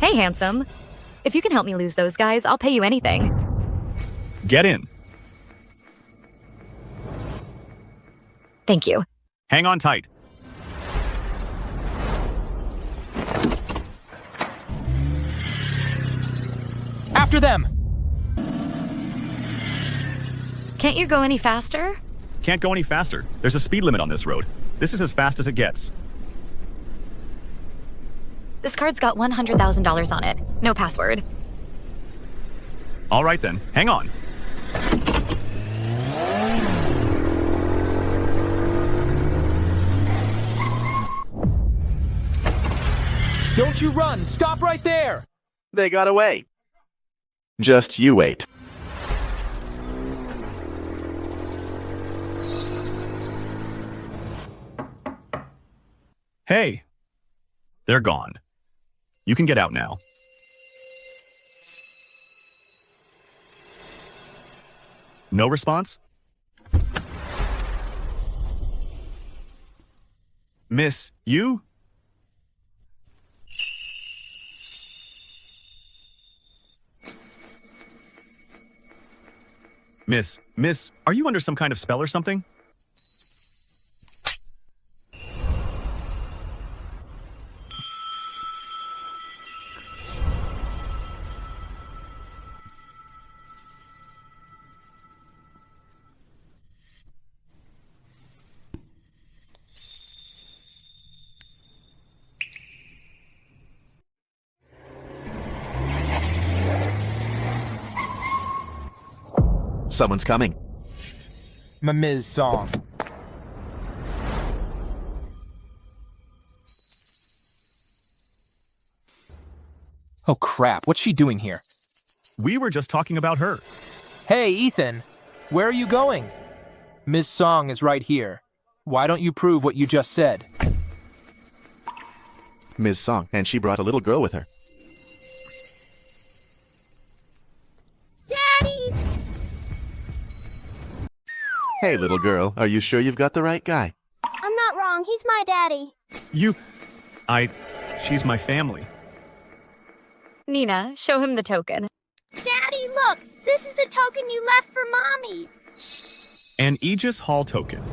Hey, handsome. If you can help me lose those guys, I'll pay you anything. Get in. Thank you. Hang on tight. After them! Can't you go any faster? Can't go any faster. There's a speed limit on this road. This is as fast as it gets. This card's got $100,000 on it. No password. All right then, hang on. Don't you run! Stop right there! They got away. Just you wait. Hey. They're gone. You can get out now. No response? Miss, you? Miss, are you under some kind of spell or something? Someone's coming. Ms. Song. Oh crap, what's she doing here? We were just talking about her. Hey, Ethan, where are you going? Ms. Song is right here. Why don't you prove what you just said? Ms. Song, and she brought a little girl with her. Daddy! Hey, little girl, are you sure you've got the right guy? I'm not wrong. He's my daddy. She's my family. Nina, show him the token. Daddy, look! This is the token you left for Mommy. An Aegis Hall token.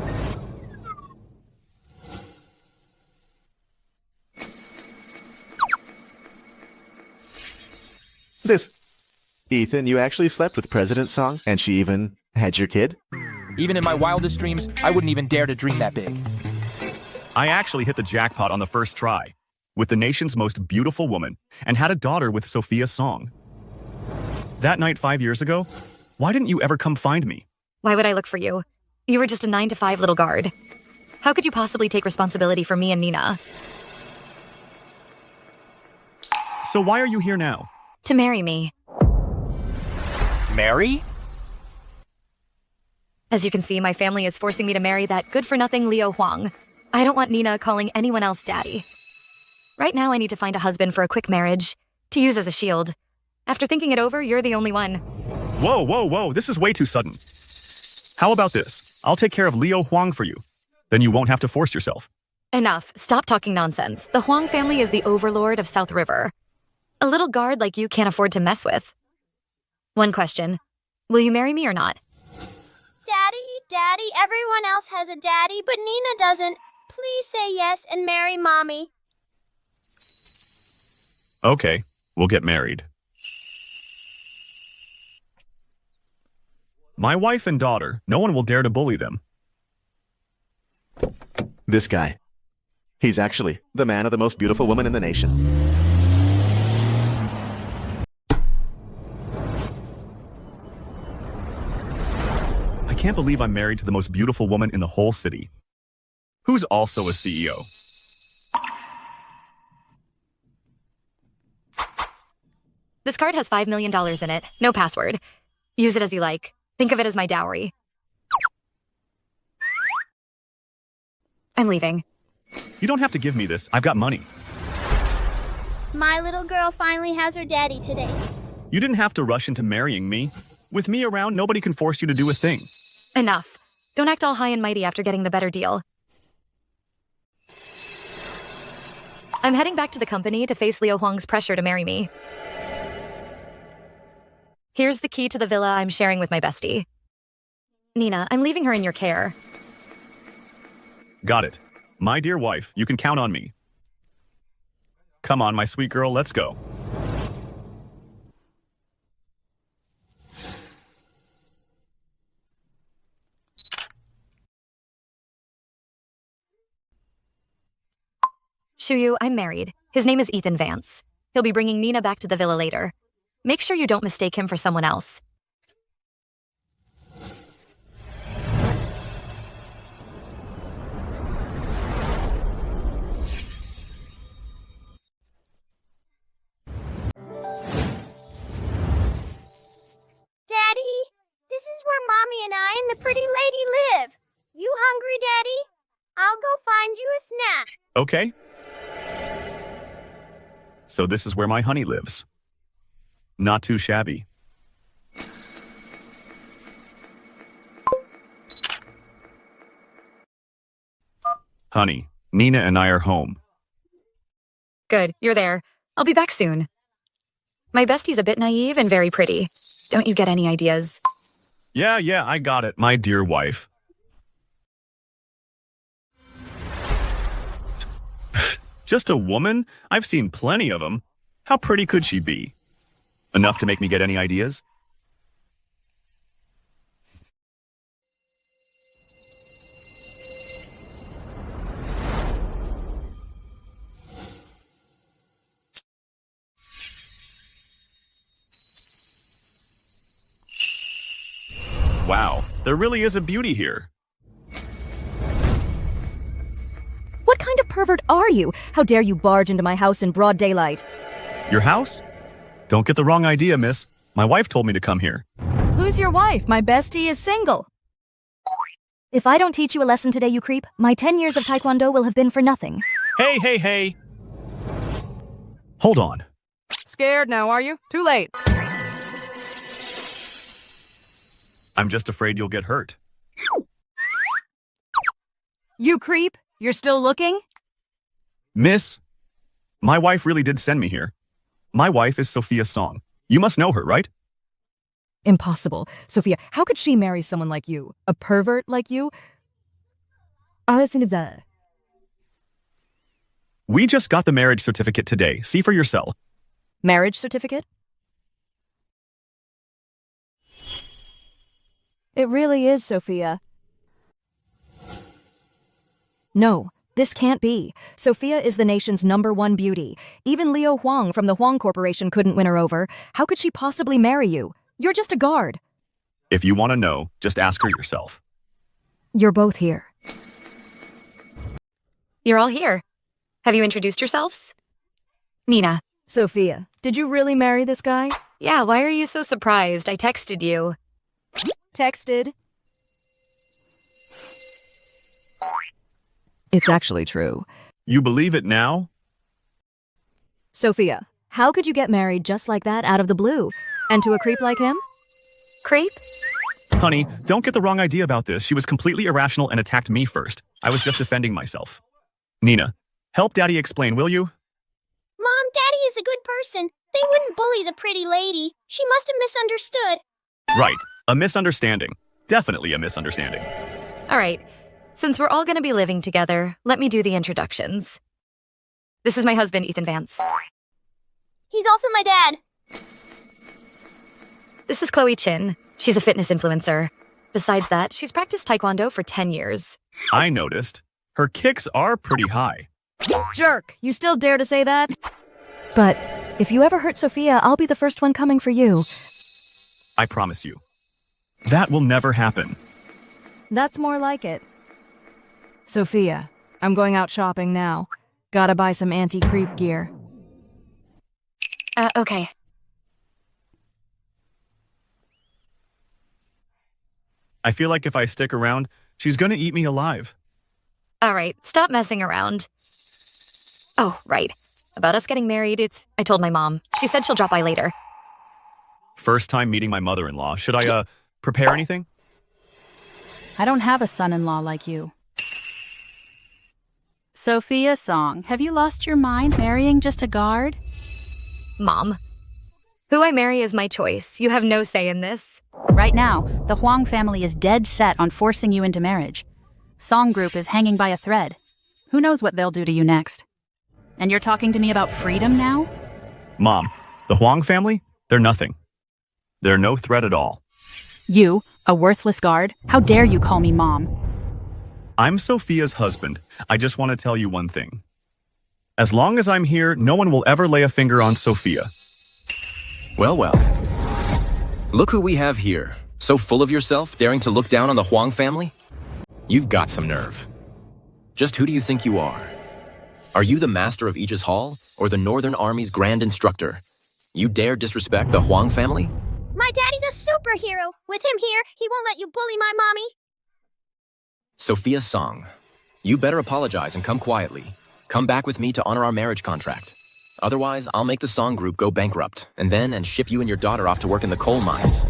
Ethan, you actually slept with President Song, and she even had your kid? Even in my wildest dreams, I wouldn't even dare to dream that big. I actually hit the jackpot on the first try, with the nation's most beautiful woman, and had a daughter with Sophia Song. That night 5 years ago, why didn't you ever come find me? Why would I look for you? You were just a 9-to-5 little guard. How could you possibly take responsibility for me and Nina? So why are you here now? To marry me. Mary? As you can see, my family is forcing me to marry that good-for-nothing Leo Huang. I don't want Nina calling anyone else daddy. Right now, I need to find a husband for a quick marriage, to use as a shield. After thinking it over, you're the only one. Whoa, this is way too sudden. How about this? I'll take care of Leo Huang for you. Then you won't have to force yourself. Enough. Stop talking nonsense. The Huang family is the overlord of South River. A little guard like you can't afford to mess with. One question. Will you marry me or not? Daddy, everyone else has a daddy, but Nina doesn't. Please say yes and marry Mommy. Okay, we'll get married. My wife and daughter, no one will dare to bully them. This guy. He's actually the man of the most beautiful woman in the nation. I can't believe I'm married to the most beautiful woman in the whole city, who's also a CEO. This card has $5 million in it. No password. Use it as you like. Think of it as my dowry. I'm leaving. You don't have to give me this. I've got money. My little girl finally has her daddy today. You didn't have to rush into marrying me. With me around, nobody can force you to do a thing. Enough. Don't act all high and mighty after getting the better deal. I'm heading back to the company to face Liu Huang's pressure to marry me. Here's the key to the villa I'm sharing with my bestie. Nina, I'm leaving her in your care. Got it. My dear wife, you can count on me. Come on, my sweet girl, let's go. Shuyu, I'm married. His name is Ethan Vance. He'll be bringing Nina back to the villa later. Make sure you don't mistake him for someone else. Daddy, this is where Mommy and I and the pretty lady live. You hungry, Daddy? I'll go find you a snack. Okay. So this is where my honey lives. Not too shabby. Honey, Nina and I are home. Good, you're there. I'll be back soon. My bestie's a bit naive and very pretty. Don't you get any ideas? Yeah, I got it, my dear wife. Just a woman? I've seen plenty of them. How pretty could she be? Enough to make me get any ideas? Wow, there really is a beauty here. What kind of pervert are you? How dare you barge into my house in broad daylight? Your house? Don't get the wrong idea, miss. My wife told me to come here. Who's your wife? My bestie is single. If I don't teach you a lesson today, you creep, my 10 years of taekwondo will have been for nothing. Hey. Hold on. Scared now, are you? Too late. I'm just afraid you'll get hurt. You creep? You're still looking? Miss, my wife really did send me here. My wife is Sophia Song. You must know her, right? Impossible. Sophia, how could she marry someone like you? A pervert like you? We just got the marriage certificate today. See for yourself. Marriage certificate? It really is, Sophia. No, this can't be. Sophia is the nation's #1 beauty. Even Liu Huang from the Huang Corporation couldn't win her over. How could she possibly marry you? You're just a guard. If you want to know, just ask her yourself. You're both here. You're all here. Have you introduced yourselves? Nina. Sophia, did you really marry this guy? Yeah, why are you so surprised? I texted you. Texted. It's actually true. You believe it now? Sophia, how could you get married just like that out of the blue? And to a creep like him? Creep? Honey, don't get the wrong idea about this. She was completely irrational and attacked me first. I was just defending myself. Nina, help Daddy explain, will you? Mom, Daddy is a good person. They wouldn't bully the pretty lady. She must have misunderstood. Right. A misunderstanding. Definitely a misunderstanding. All right. Since we're all going to be living together, let me do the introductions. This is my husband, Ethan Vance. He's also my dad. This is Chloe Chen. She's a fitness influencer. Besides that, she's practiced taekwondo for 10 years. I noticed. Her kicks are pretty high. Jerk, you still dare to say that? But if you ever hurt Sophia, I'll be the first one coming for you. I promise you. That will never happen. That's more like it. Sophia, I'm going out shopping now. Gotta buy some anti-creep gear. Okay. I feel like if I stick around, she's gonna eat me alive. All right, stop messing around. Oh, right. About us getting married, I told my mom. She said she'll drop by later. First time meeting my mother-in-law. Should I, prepare anything? I don't have a son-in-law like you. Sophia Song, have you lost your mind marrying just a guard? Mom. Who I marry is my choice. You have no say in this. Right now, the Huang family is dead set on forcing you into marriage. Song Group is hanging by a thread. Who knows what they'll do to you next? And you're talking to me about freedom now? Mom, the Huang family? They're nothing. They're no threat at all. You, a worthless guard? How dare you call me mom? I'm Sophia's husband. I just want to tell you one thing. As long as I'm here, no one will ever lay a finger on Sophia. Well, well. Look who we have here. So full of yourself, daring to look down on the Huang family? You've got some nerve. Just who do you think you are? Are you the master of Aegis Hall, or the Northern Army's grand instructor? You dare disrespect the Huang family? My daddy's a superhero. With him here, he won't let you bully my mommy. Sophia Song, you better apologize and come quietly. Come back with me to honor our marriage contract. Otherwise, I'll make the Song Group go bankrupt, and ship you and your daughter off to work in the coal mines.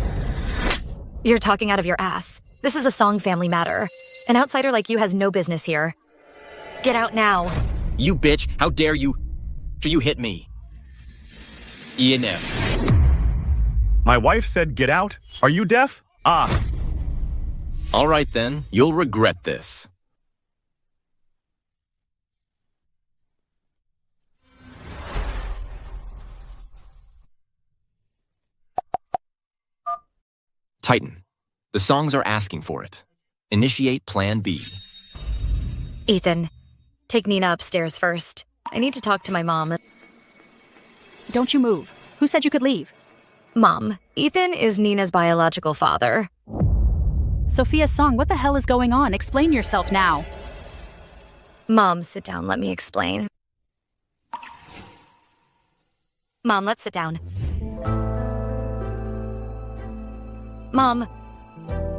You're talking out of your ass. This is a Song family matter. An outsider like you has no business here. Get out now. You bitch, how dare you? You hit me. You know. My wife said get out. Are you deaf? Ah. All right then, you'll regret this. Titan, the songs are asking for it. Initiate Plan B. Ethan, take Nina upstairs first. I need to talk to my mom. Don't you move. Who said you could leave? Mom, Ethan is Nina's biological father. Sophia Song, what the hell is going on? Explain yourself now. Mom, sit down. Let me explain. Mom, let's sit down. Mom,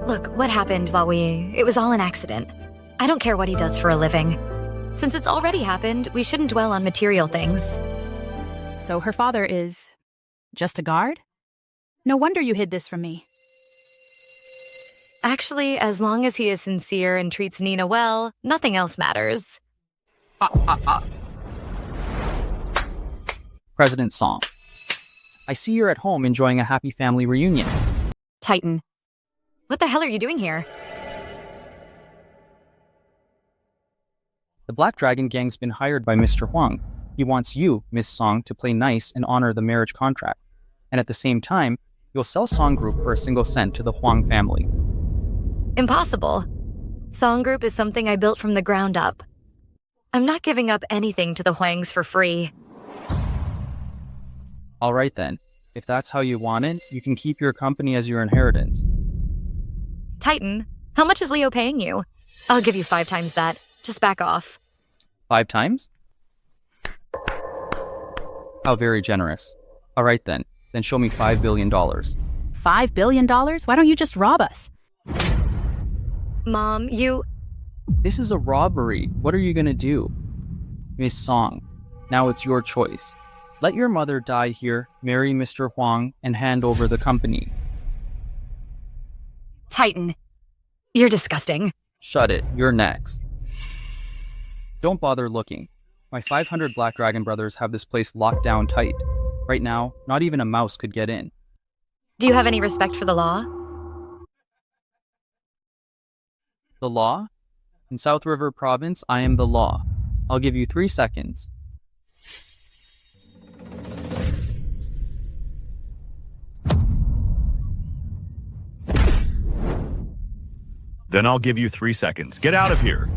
look, what happened while it was all an accident. I don't care what he does for a living. Since it's already happened, we shouldn't dwell on material things. So her father is just a guard? No wonder you hid this from me. Actually, as long as he is sincere and treats Nina well, nothing else matters. President Song, I see you're at home enjoying a happy family reunion. Titan, what the hell are you doing here? The Black Dragon Gang's been hired by Mr. Huang. He wants you, Miss Song, to play nice and honor the marriage contract. And at the same time, you'll sell Song Group for a single cent to the Huang family. Impossible. Song Group is something I built from the ground up. I'm not giving up anything to the Huangs for free. All right then. If that's how you want it, you can keep your company as your inheritance. Titan, how much is Leo paying you? I'll give you 5 times that. Just back off. 5 times? How very generous. All right then. Then show me $5 billion. $5 billion? Why don't you just rob us? Mom, This is a robbery. What are you gonna do? Miss Song, now it's your choice. Let your mother die here, marry Mr. Huang, and hand over the company. Titan, you're disgusting. Shut it. You're next. Don't bother looking. My 500 Black Dragon brothers have this place locked down tight. Right now, not even a mouse could get in. Do you have any respect for the law? The law? In South River Province, I am the law. I'll give you 3 seconds. Then I'll give you 3 seconds. Get out of here.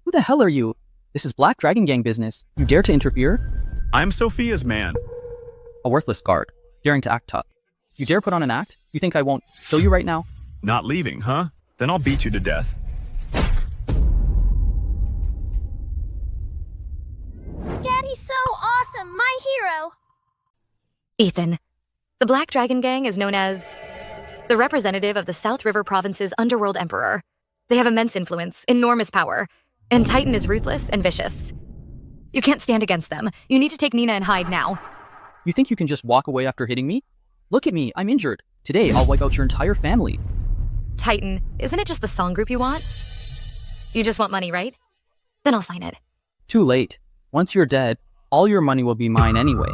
Who the hell are you? This is Black Dragon Gang business. You dare to interfere? I'm Sophia's man. A worthless guard, daring to act tough. You dare put on an act? You think I won't kill you right now? Not leaving, huh? Then I'll beat you to death. Daddy's so awesome, my hero. Ethan, the Black Dragon Gang is known as the representative of the South River Province's underworld emperor. They have immense influence, enormous power, and Titan is ruthless and vicious. You can't stand against them. You need to take Nina and hide now. You think you can just walk away after hitting me? Look at me, I'm injured. Today, I'll wipe out your entire family. Titan, isn't it just the Song Group you want? You just want money, right? Then I'll sign it. Too late. Once you're dead, all your money will be mine anyway.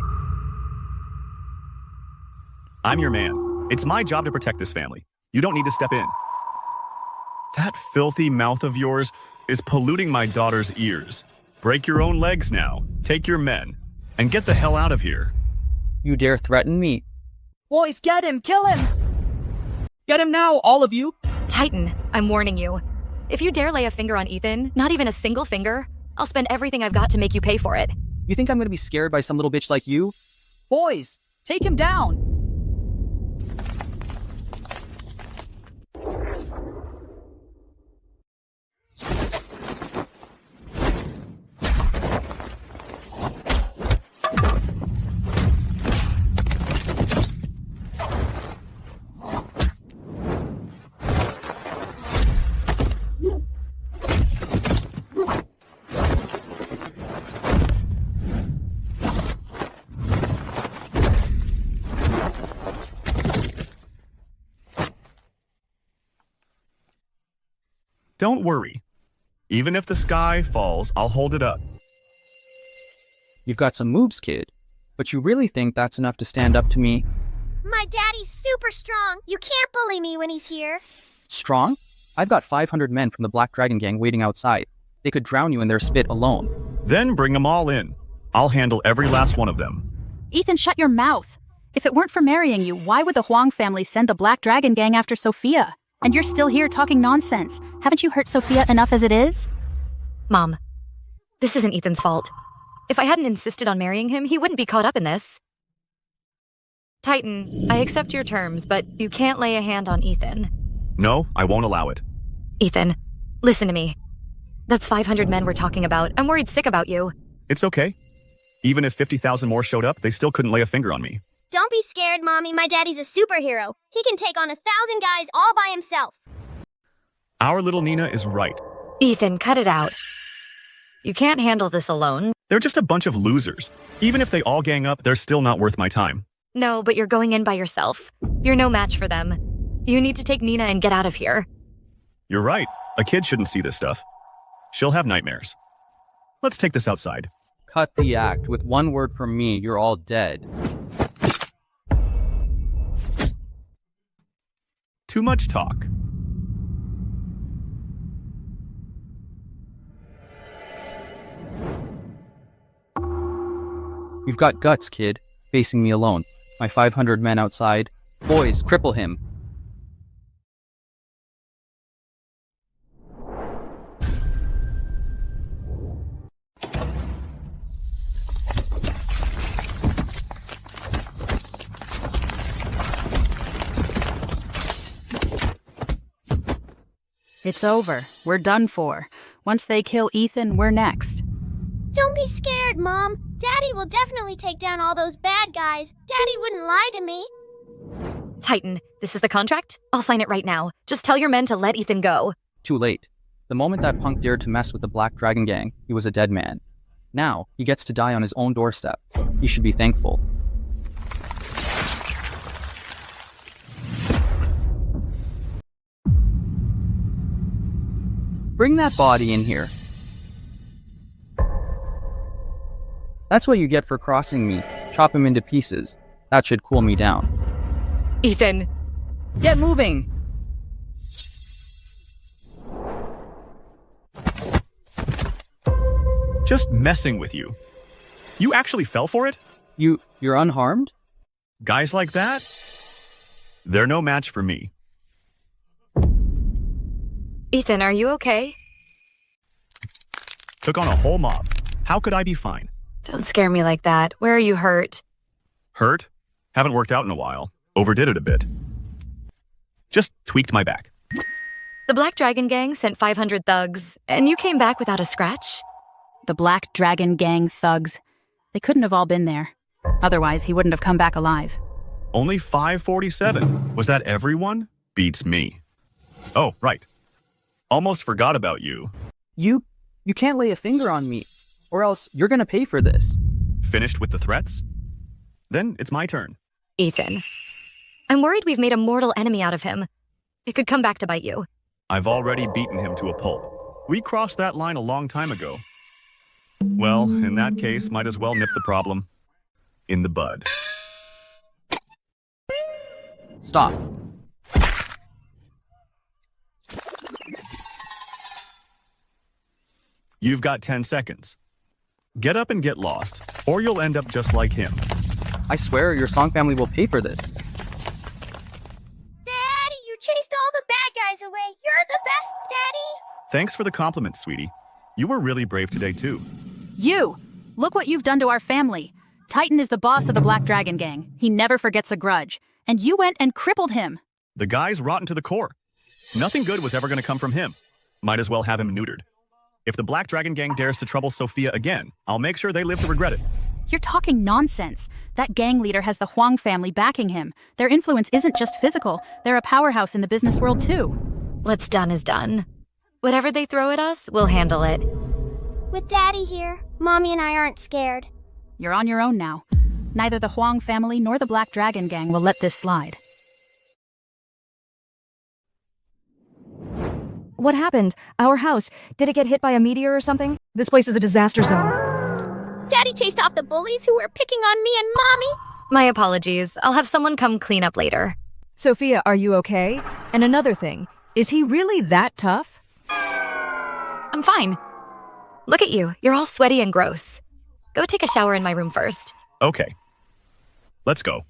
I'm your man. It's my job to protect this family. You don't need to step in. That filthy mouth of yours is polluting my daughter's ears. Break your own legs now. Take your men. And get the hell out of here. You dare threaten me? Boys, get him! Kill him! Get him now, all of you! Titan, I'm warning you. If you dare lay a finger on Ethan, not even a single finger, I'll spend everything I've got to make you pay for it. You think I'm gonna be scared by some little bitch like you? Boys, take him down! Don't worry. Even if the sky falls, I'll hold it up. You've got some moves, kid. But you really think that's enough to stand up to me? My daddy's super strong. You can't bully me when he's here. Strong? I've got 500 men from the Black Dragon Gang waiting outside. They could drown you in their spit alone. Then bring them all in. I'll handle every last one of them. Ethan, shut your mouth. If it weren't for marrying you, why would the Huang family send the Black Dragon Gang after Sophia? And you're still here talking nonsense. Haven't you hurt Sophia enough as it is? Mom, this isn't Ethan's fault. If I hadn't insisted on marrying him, he wouldn't be caught up in this. Titan, I accept your terms, but you can't lay a hand on Ethan. No, I won't allow it. Ethan, listen to me. That's 500 men we're talking about. I'm worried sick about you. It's okay. Even if 50,000 more showed up, they still couldn't lay a finger on me. Don't be scared, Mommy. My daddy's a superhero. He can take on 1,000 guys all by himself. Our little Nina is right. Ethan, cut it out. You can't handle this alone. They're just a bunch of losers. Even if they all gang up, they're still not worth my time. No, but you're going in by yourself. You're no match for them. You need to take Nina and get out of here. You're right. A kid shouldn't see this stuff. She'll have nightmares. Let's take this outside. Cut the act. With one word from me, you're all dead. Too much talk. You've got guts, kid. Facing me alone. My 500 men outside. Boys, cripple him. It's over. We're done for. Once they kill Ethan, we're next. Don't be scared, Mom. Daddy will definitely take down all those bad guys. Daddy wouldn't lie to me. Titan, this is the contract? I'll sign it right now. Just tell your men to let Ethan go. Too late. The moment that punk dared to mess with the Black Dragon Gang, he was a dead man. Now, he gets to die on his own doorstep. He should be thankful. Bring that body in here. That's what you get for crossing me. Chop him into pieces. That should cool me down. Ethan. Get moving! Just messing with you. You actually fell for it? You're unharmed? Guys like that? They're no match for me. Ethan, are you okay? Took on a whole mob. How could I be fine? Don't scare me like that. Where are you hurt? Hurt? Haven't worked out in a while. Overdid it a bit. Just tweaked my back. The Black Dragon Gang sent 500 thugs, and you came back without a scratch? The Black Dragon Gang thugs. They couldn't have all been there. Otherwise, he wouldn't have come back alive. Only 547. Was that everyone? Beats me. Oh, right. Almost forgot about you. You can't lay a finger on me, or else you're gonna pay for this. Finished with the threats? Then it's my turn. Ethan. I'm worried we've made a mortal enemy out of him. It could come back to bite you. I've already beaten him to a pulp. We crossed that line a long time ago. Well, in that case, might as well nip the problem in the bud. Stop. You've got 10 seconds. Get up and get lost, or you'll end up just like him. I swear your Song family will pay for this. Daddy, you chased all the bad guys away. You're the best, Daddy. Thanks for the compliment, sweetie. You were really brave today, too. You! Look what you've done to our family. Titan is the boss of the Black Dragon Gang. He never forgets a grudge. And you went and crippled him. The guy's rotten to the core. Nothing good was ever going to come from him. Might as well have him neutered. If the Black Dragon Gang dares to trouble Sophia again, I'll make sure they live to regret it. You're talking nonsense. That gang leader has the Huang family backing him. Their influence isn't just physical. They're a powerhouse in the business world, too. What's done is done. Whatever they throw at us, we'll handle it. With Daddy here, Mommy and I aren't scared. You're on your own now. Neither the Huang family nor the Black Dragon Gang will let this slide. What happened? Our house. Did it get hit by a meteor or something? This place is a disaster zone. Daddy chased off the bullies who were picking on me and Mommy. My apologies. I'll have someone come clean up later. Sophia, are you okay? And another thing, is he really that tough? I'm fine. Look at you. You're all sweaty and gross. Go take a shower in my room first. Okay. Let's go.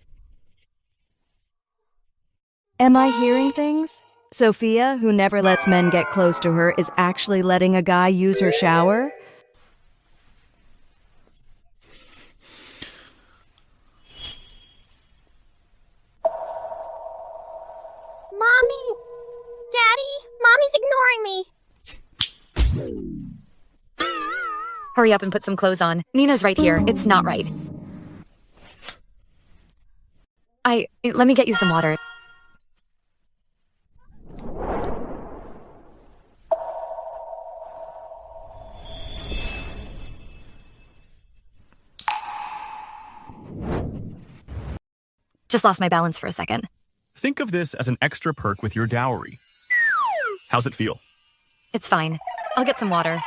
Am I hearing things? Sophia, who never lets men get close to her, is actually letting a guy use her shower? Mommy! Daddy! Mommy's ignoring me. Hurry up and put some clothes on. Nina's right here. It's not right. Let me get you some water. Just lost my balance for a second. Think of this as an extra perk with your dowry. How's it feel? It's fine. I'll get some water.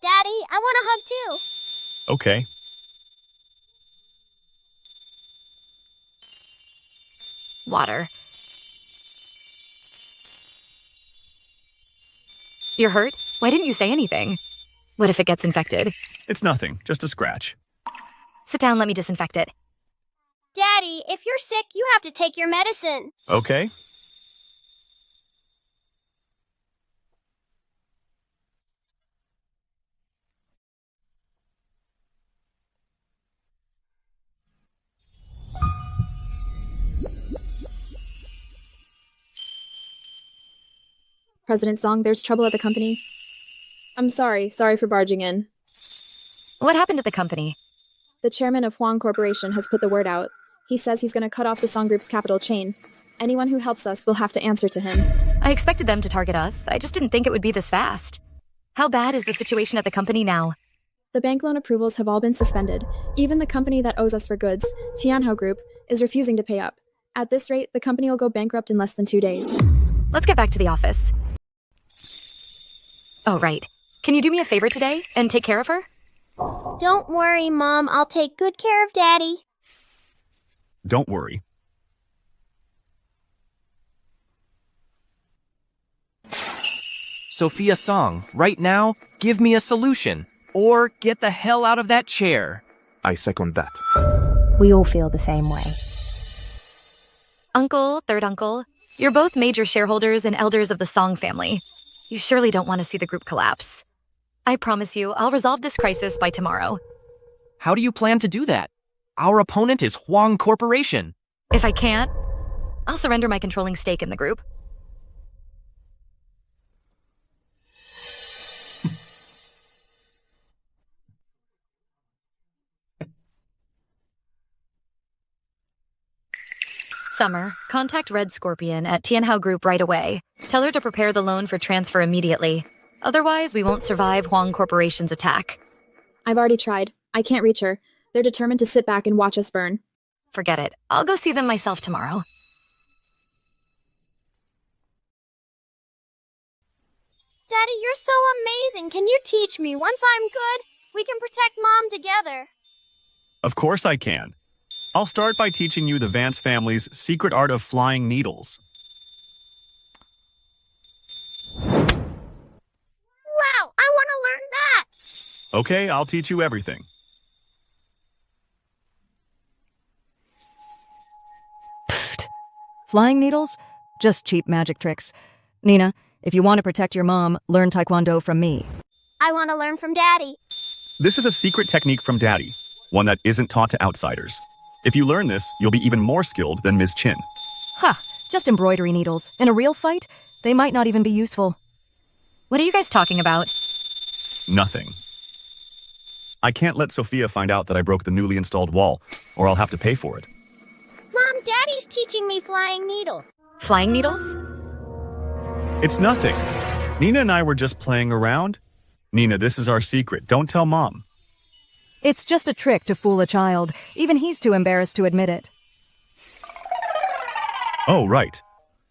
Daddy, I want a hug too. Okay. Water. You're hurt? Why didn't you say anything? What if it gets infected? It's nothing, just a scratch. Sit down, let me disinfect it. Daddy, if you're sick, you have to take your medicine. Okay. President Song, there's trouble at the company. I'm sorry for barging in. What happened at the company? The chairman of Huang Corporation has put the word out. He says he's going to cut off the Song Group's capital chain. Anyone who helps us will have to answer to him. I expected them to target us. I just didn't think it would be this fast. How bad is the situation at the company now? The bank loan approvals have all been suspended. Even the company that owes us for goods, Tianhao Group, is refusing to pay up. At this rate, the company will go bankrupt in less than 2 days. Let's get back to the office. Oh, right. Can you do me a favor today and take care of her? Don't worry, Mom. I'll take good care of Daddy. Don't worry. Sophia Song, right now, give me a solution. Or get the hell out of that chair. I second that. We all feel the same way. Uncle, third uncle, you're both major shareholders and elders of the Song family. You surely don't want to see the group collapse. I promise you, I'll resolve this crisis by tomorrow. How do you plan to do that? Our opponent is Huang Corporation. If I can't, I'll surrender my controlling stake in the group. Summer, contact Red Scorpion at Tianhao Group right away. Tell her to prepare the loan for transfer immediately. Otherwise, we won't survive Huang Corporation's attack. I've already tried. I can't reach her. They're determined to sit back and watch us burn. Forget it. I'll go see them myself tomorrow. Daddy, you're so amazing. Can you teach me once I'm good? We can protect Mom together. Of course I can. I'll start by teaching you the Vance family's secret art of flying needles. Wow, I want to learn that. Okay, I'll teach you everything. Pfft. Flying needles? Just cheap magic tricks. Nina, if you want to protect your mom, learn Taekwondo from me. I want to learn from Daddy. This is a secret technique from Daddy, one that isn't taught to outsiders. If you learn this, you'll be even more skilled than Ms. Chen. Ha! Just embroidery needles. In a real fight, they might not even be useful. What are you guys talking about? Nothing. I can't let Sophia find out that I broke the newly installed wall, or I'll have to pay for it. Mom, Daddy's teaching me flying needle. Flying needles? It's nothing. Nina and I were just playing around. Nina, this is our secret. Don't tell Mom. It's just a trick to fool a child. Even he's too embarrassed to admit it. Oh, right.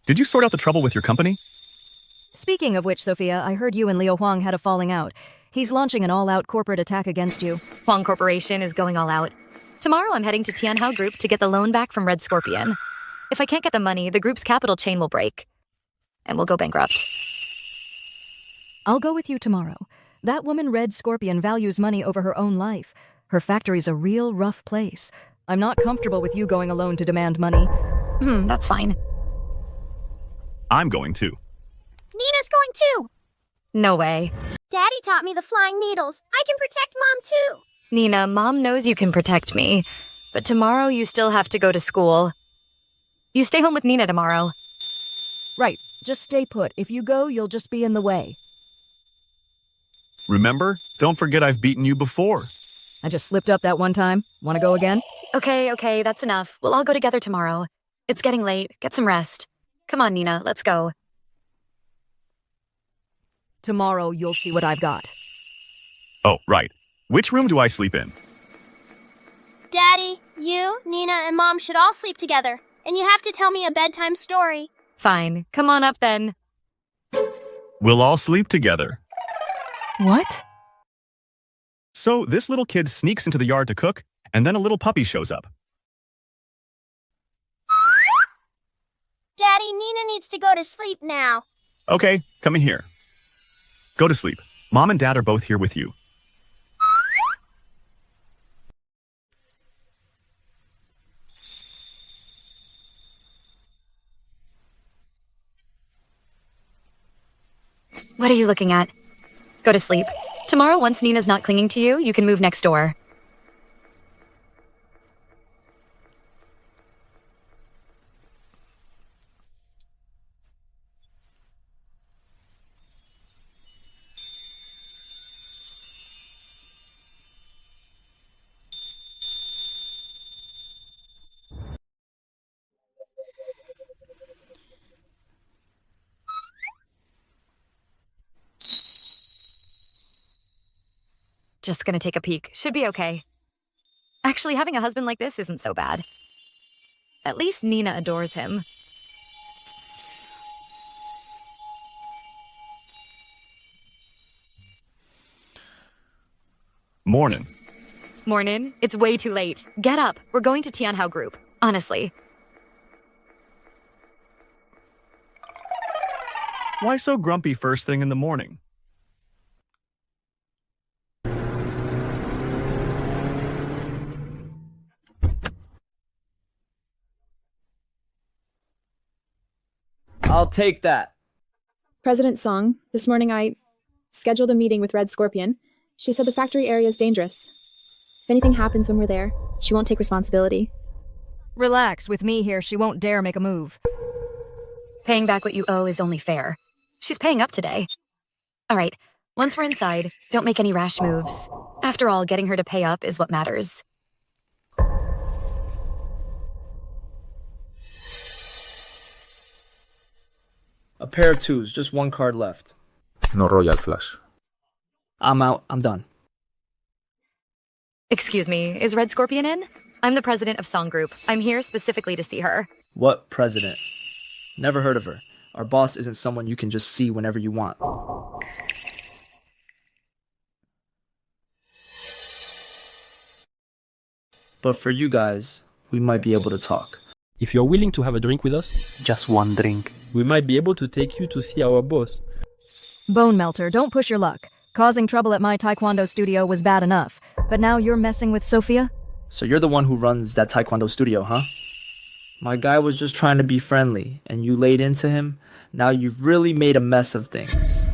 Did you sort out the trouble with your company? Speaking of which, Sophia, I heard you and Liu Huang had a falling out. He's launching an all-out corporate attack against you. Huang Corporation is going all out. Tomorrow I'm heading to Tianhao Group to get the loan back from Red Scorpion. If I can't get the money, the group's capital chain will break. And we'll go bankrupt. I'll go with you tomorrow. That woman Red Scorpion values money over her own life. Her factory's a real rough place. I'm not comfortable with you going alone to demand money. That's fine. I'm going too. Nina's going too. No way. Daddy taught me the flying needles. I can protect Mom too. Nina, Mom knows you can protect me. But tomorrow you still have to go to school. You stay home with Nina tomorrow. Right. Just stay put. If you go, you'll just be in the way. Remember? Don't forget I've beaten you before. I just slipped up that one time. Want to go again? Okay, that's enough. We'll all go together tomorrow. It's getting late. Get some rest. Come on, Nina, let's go. Tomorrow you'll see what I've got. Oh, right. Which room do I sleep in? Daddy, you, Nina, and Mom should all sleep together. And you have to tell me a bedtime story. Fine. Come on up then. We'll all sleep together. What? So this little kid sneaks into the yard to cook, and then a little puppy shows up. Daddy, Nina needs to go to sleep now. Okay, come in here. Go to sleep. Mom and Dad are both here with you. What are you looking at? Go to sleep. Tomorrow, once Nina's not clinging to you, you can move next door. Just gonna take a peek. Should be okay. Actually, having a husband like this isn't so bad. At least Nina adores him. Morning. Morning. It's way too late. Get up. We're going to Tianhao Group. Honestly. Why so grumpy first thing in the morning? I'll take that. President Song, this morning I scheduled a meeting with Red Scorpion. She said the factory area is dangerous. If anything happens when we're there, she won't take responsibility. Relax, with me here, she won't dare make a move. Paying back what you owe is only fair. She's paying up today. All right, once we're inside, don't make any rash moves. After all, getting her to pay up is what matters. A pair of twos, just one card left. No royal flush. I'm out, I'm done. Excuse me, is Red Scorpion in? I'm the president of Song Group. I'm here specifically to see her. What president? Never heard of her. Our boss isn't someone you can just see whenever you want. But for you guys, we might be able to talk. If you're willing to have a drink with us, Just one drink. we might be able to take you to see our boss. Bone Melter, don't push your luck. Causing trouble at my taekwondo studio was bad enough, but now you're messing with Sophia? So you're the one who runs that taekwondo studio, huh? My guy was just trying to be friendly, and you laid into him. Now you've really made a mess of things.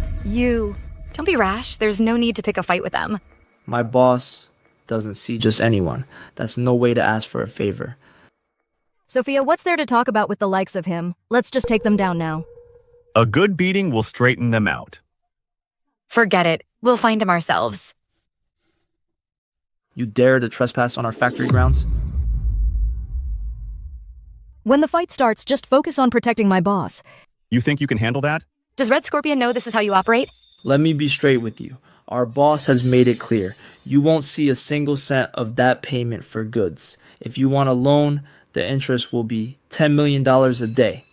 Don't be rash. There's no need to pick a fight with them. My boss doesn't see just anyone. That's no way to ask for a favor. Sophia, what's there to talk about with the likes of him? Let's just take them down now. A good beating will straighten them out. Forget it. We'll find him ourselves. You dare to trespass on our factory grounds? When the fight starts, just focus on protecting my boss. You think you can handle that? Does Red Scorpion know this is how you operate? Let me be straight with you. Our boss has made it clear. You won't see a single cent of that payment for goods. If you want a loan, the interest will be $10 million a day.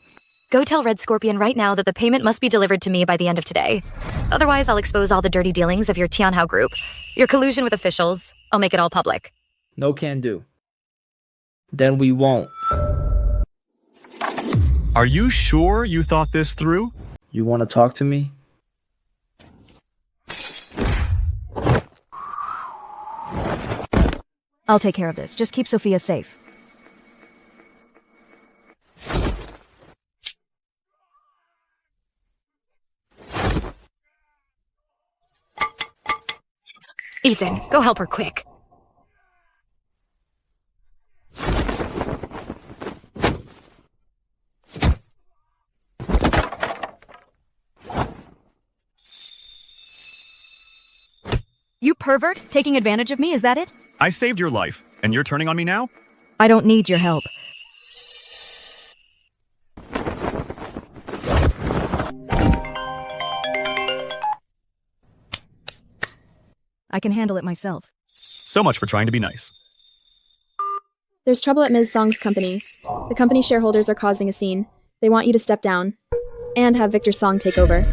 Go tell Red Scorpion right now that the payment must be delivered to me by the end of today. Otherwise, I'll expose all the dirty dealings of your Tianhao group, your collusion with officials. I'll make it all public. No can do. Then we won't. Are you sure you thought this through? You want to talk to me? I'll take care of this. Just keep Sophia safe. Ethan, go help her quick. You pervert? Taking advantage of me, is that it? I saved your life, and you're turning on me now? I don't need your help. I can handle it myself. So much for trying to be nice. There's trouble at Ms. Song's company. The company shareholders are causing a scene. They want you to step down and have Victor Song take over.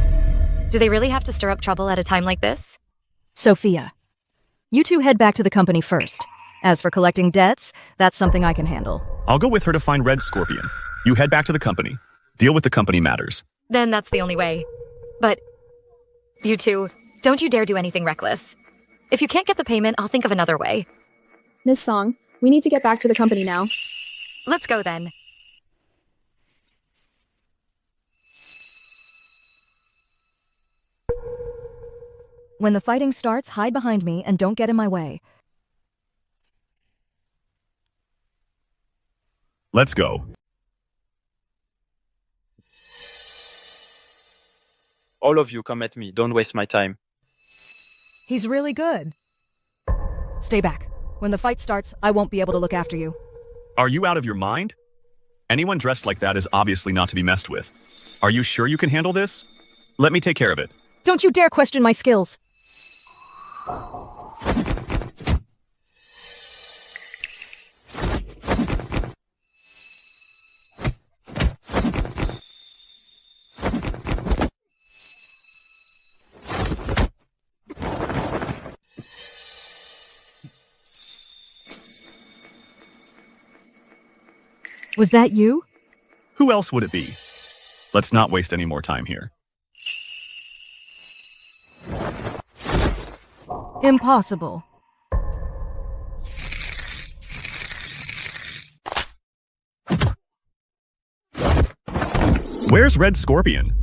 Do they really have to stir up trouble at a time like this? Sophia, you two head back to the company first. As for collecting debts, that's something I can handle. I'll go with her to find Red Scorpion. You head back to the company. Deal with the company matters. Then that's the only way. But you two, don't you dare do anything reckless. If you can't get the payment, I'll think of another way. Ms. Song, we need to get back to the company now. Let's go then. When the fighting starts, hide behind me and don't get in my way. Let's go. All of you come at me. Don't waste my time. He's really good. Stay back. When the fight starts, I won't be able to look after you. Are you out of your mind? Anyone dressed like that is obviously not to be messed with. Are you sure you can handle this? Let me take care of it. Don't you dare question my skills. Was that you? Who else would it be? Let's not waste any more time here. Impossible. Where's Red Scorpion?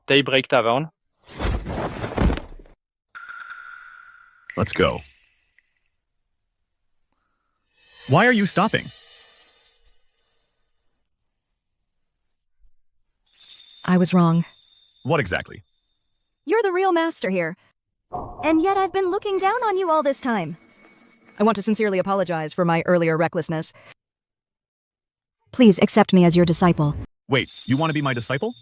Daybreak Tavern. Let's go. Why are you stopping? I was wrong. What exactly? You're the real master here. And yet I've been looking down on you all this time. I want to sincerely apologize for my earlier recklessness. Please accept me as your disciple. Wait, you want to be my disciple?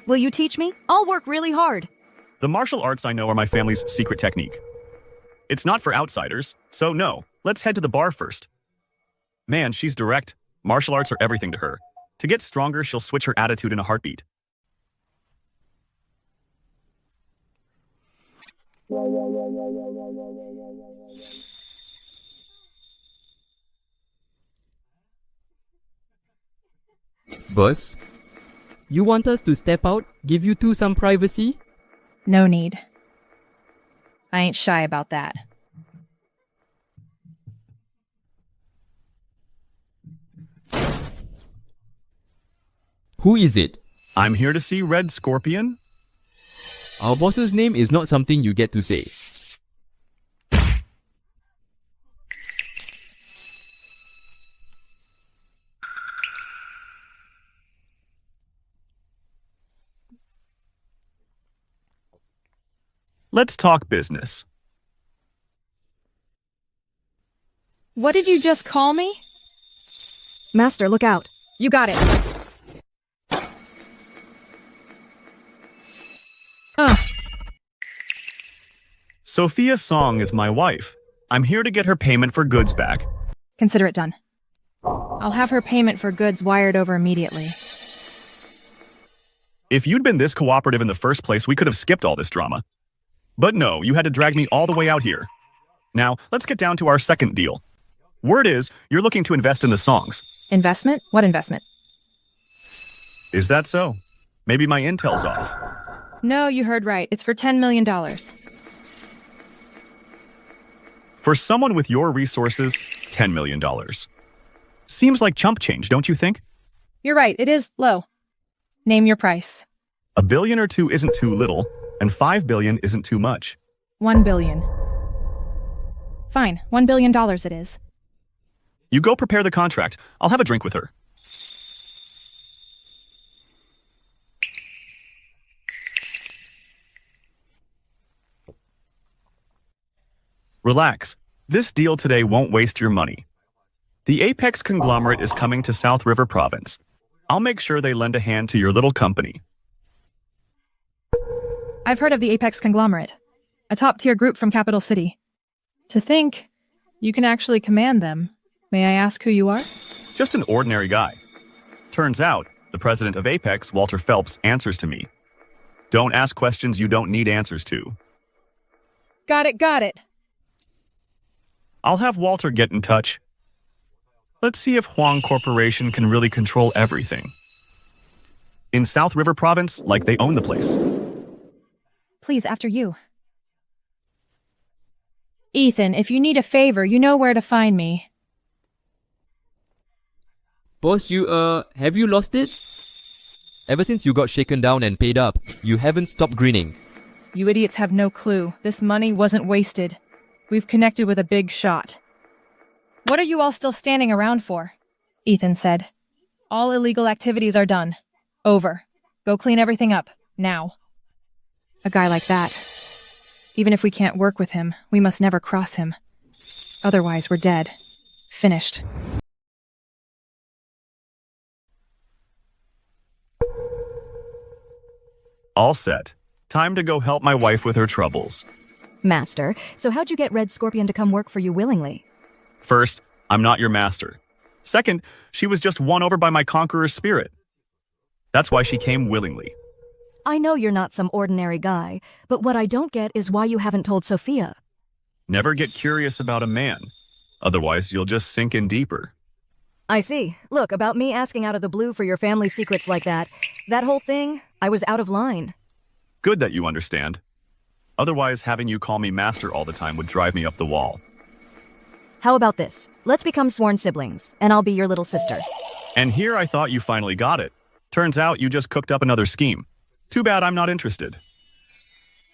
Will you teach me? I'll work really hard. The martial arts I know are my family's secret technique. It's not for outsiders, so no. Let's head to the bar first. Man, she's direct. Martial arts are everything to her. To get stronger, she'll switch her attitude in a heartbeat. Boss, you want us to step out, give you two some privacy? No need. I ain't shy about that. Who is it? I'm here to see Red Scorpion. Our boss's name is not something you get to say. Let's talk business. What did you just call me? Master, look out. You got it. Sophia Song is my wife. I'm here to get her payment for goods back. Consider it done. I'll have her payment for goods wired over immediately. If you'd been this cooperative in the first place, we could have skipped all this drama. But no, you had to drag me all the way out here. Now, let's get down to our second deal. Word is, you're looking to invest in the songs. Investment? What investment? Is that so? Maybe my intel's off. No, you heard right. It's for $10 million. For someone with your resources, $10 million. Seems like chump change, don't you think? You're right. It is low. Name your price. $1 billion or $2 isn't too little, and $5 billion isn't too much. $1 billion. Fine. $1 billion it is. You go prepare the contract. I'll have a drink with her. Relax. This deal today won't waste your money. The Apex conglomerate is coming to South River Province. I'll make sure they lend a hand to your little company. I've heard of the Apex conglomerate, a top-tier group from Capital City. To think, you can actually command them. May I ask who you are? Just an ordinary guy. Turns out, the president of Apex, Walter Phelps, answers to me. Don't ask questions you don't need answers to. Got it. I'll have Walter get in touch. Let's see if Huang Corporation can really control everything. In South River Province, like they own the place. Please, after you. Ethan, if you need a favor, you know where to find me. Boss, have you lost it? Ever since you got shaken down and paid up, you haven't stopped grinning. You idiots have no clue. This money wasn't wasted. We've connected with a big shot. What are you all still standing around for? Ethan said. All illegal activities are done. Over. Go clean everything up. Now. A guy like that. Even if we can't work with him, we must never cross him. Otherwise, we're dead. Finished. All set. Time to go help my wife with her troubles. Master, so how'd you get Red Scorpion to come work for you willingly? First, I'm not your master. Second, she was just won over by my conqueror's spirit. That's why she came willingly. I know you're not some ordinary guy, but what I don't get is why you haven't told Sophia. Never get curious about a man. Otherwise, you'll just sink in deeper. I see. Look, about me asking out of the blue for your family secrets like that whole thing, I was out of line. Good that you understand. Otherwise, having you call me master all the time would drive me up the wall. How about this? Let's become sworn siblings, and I'll be your little sister. And here I thought you finally got it. Turns out you just cooked up another scheme. Too bad I'm not interested.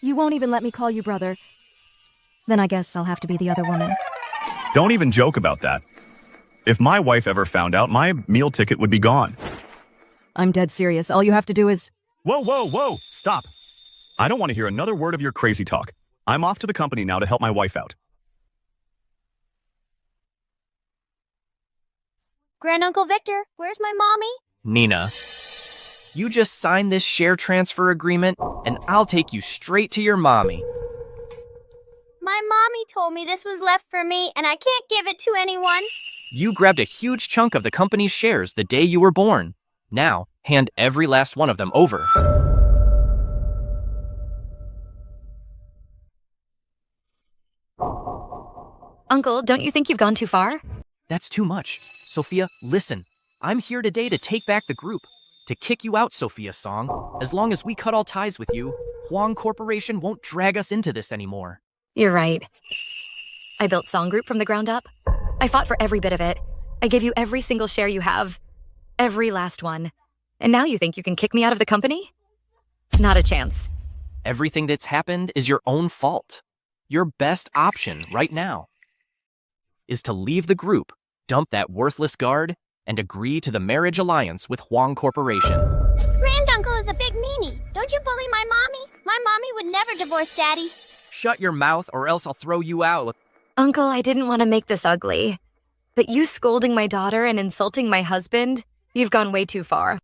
You won't even let me call you brother. Then I guess I'll have to be the other woman. Don't even joke about that. If my wife ever found out, my meal ticket would be gone. I'm dead serious. All you have to do is... Whoa! Stop! I don't want to hear another word of your crazy talk. I'm off to the company now to help my wife out. Granduncle Victor, where's my mommy? Nina, you just sign this share transfer agreement, and I'll take you straight to your mommy. My mommy told me this was left for me, and I can't give it to anyone. You grabbed a huge chunk of the company's shares the day you were born. Now, hand every last one of them over. Uncle, don't you think you've gone too far? That's too much. Sophia, listen. I'm here today to take back the group. To kick you out, Sophia Song. As long as we cut all ties with you, Huang Corporation won't drag us into this anymore. You're right. I built Song Group from the ground up. I fought for every bit of it. I gave you every single share you have. Every last one. And now you think you can kick me out of the company? Not a chance. Everything that's happened is your own fault. Your best option right now is to leave the group, dump that worthless guard, and agree to the marriage alliance with Huang Corporation. Granduncle is a big meanie. Don't you bully my mommy? My mommy would never divorce Daddy. Shut your mouth or else I'll throw you out. Uncle, I didn't want to make this ugly. But you scolding my daughter and insulting my husband, you've gone way too far.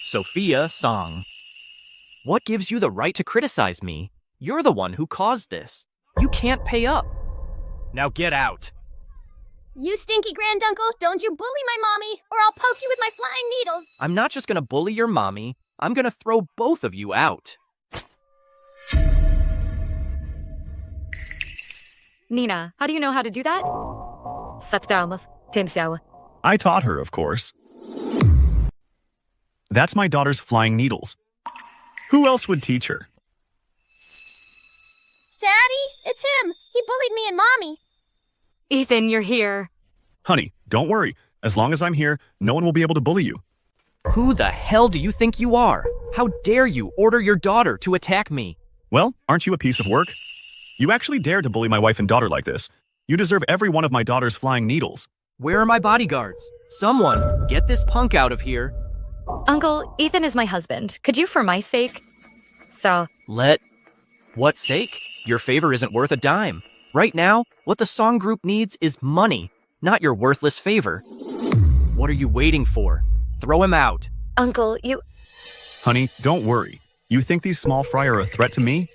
Sophia Song. What gives you the right to criticize me? You're the one who caused this. You can't pay up. Now get out. You stinky granduncle, don't you bully my mommy, or I'll poke you with my flying needles. I'm not just gonna bully your mommy. I'm gonna throw both of you out. Nina, how do you know how to do that? I taught her, of course. That's my daughter's flying needles. Who else would teach her? Daddy, it's him. He bullied me and Mommy. Ethan, you're here. Honey, don't worry. As long as I'm here, no one will be able to bully you. Who the hell do you think you are? How dare you order your daughter to attack me? Well, aren't you a piece of work? You actually dared to bully my wife and daughter like this. You deserve every one of my daughter's flying needles. Where are my bodyguards? Someone, get this punk out of here. Uncle, Ethan is my husband. Could you, for my sake? Let... What sake? Your favor isn't worth a dime. Right now, what the Song Group needs is money, not your worthless favor. What are you waiting for? Throw him out. Uncle, you... Honey, don't worry. You think these small fry are a threat to me?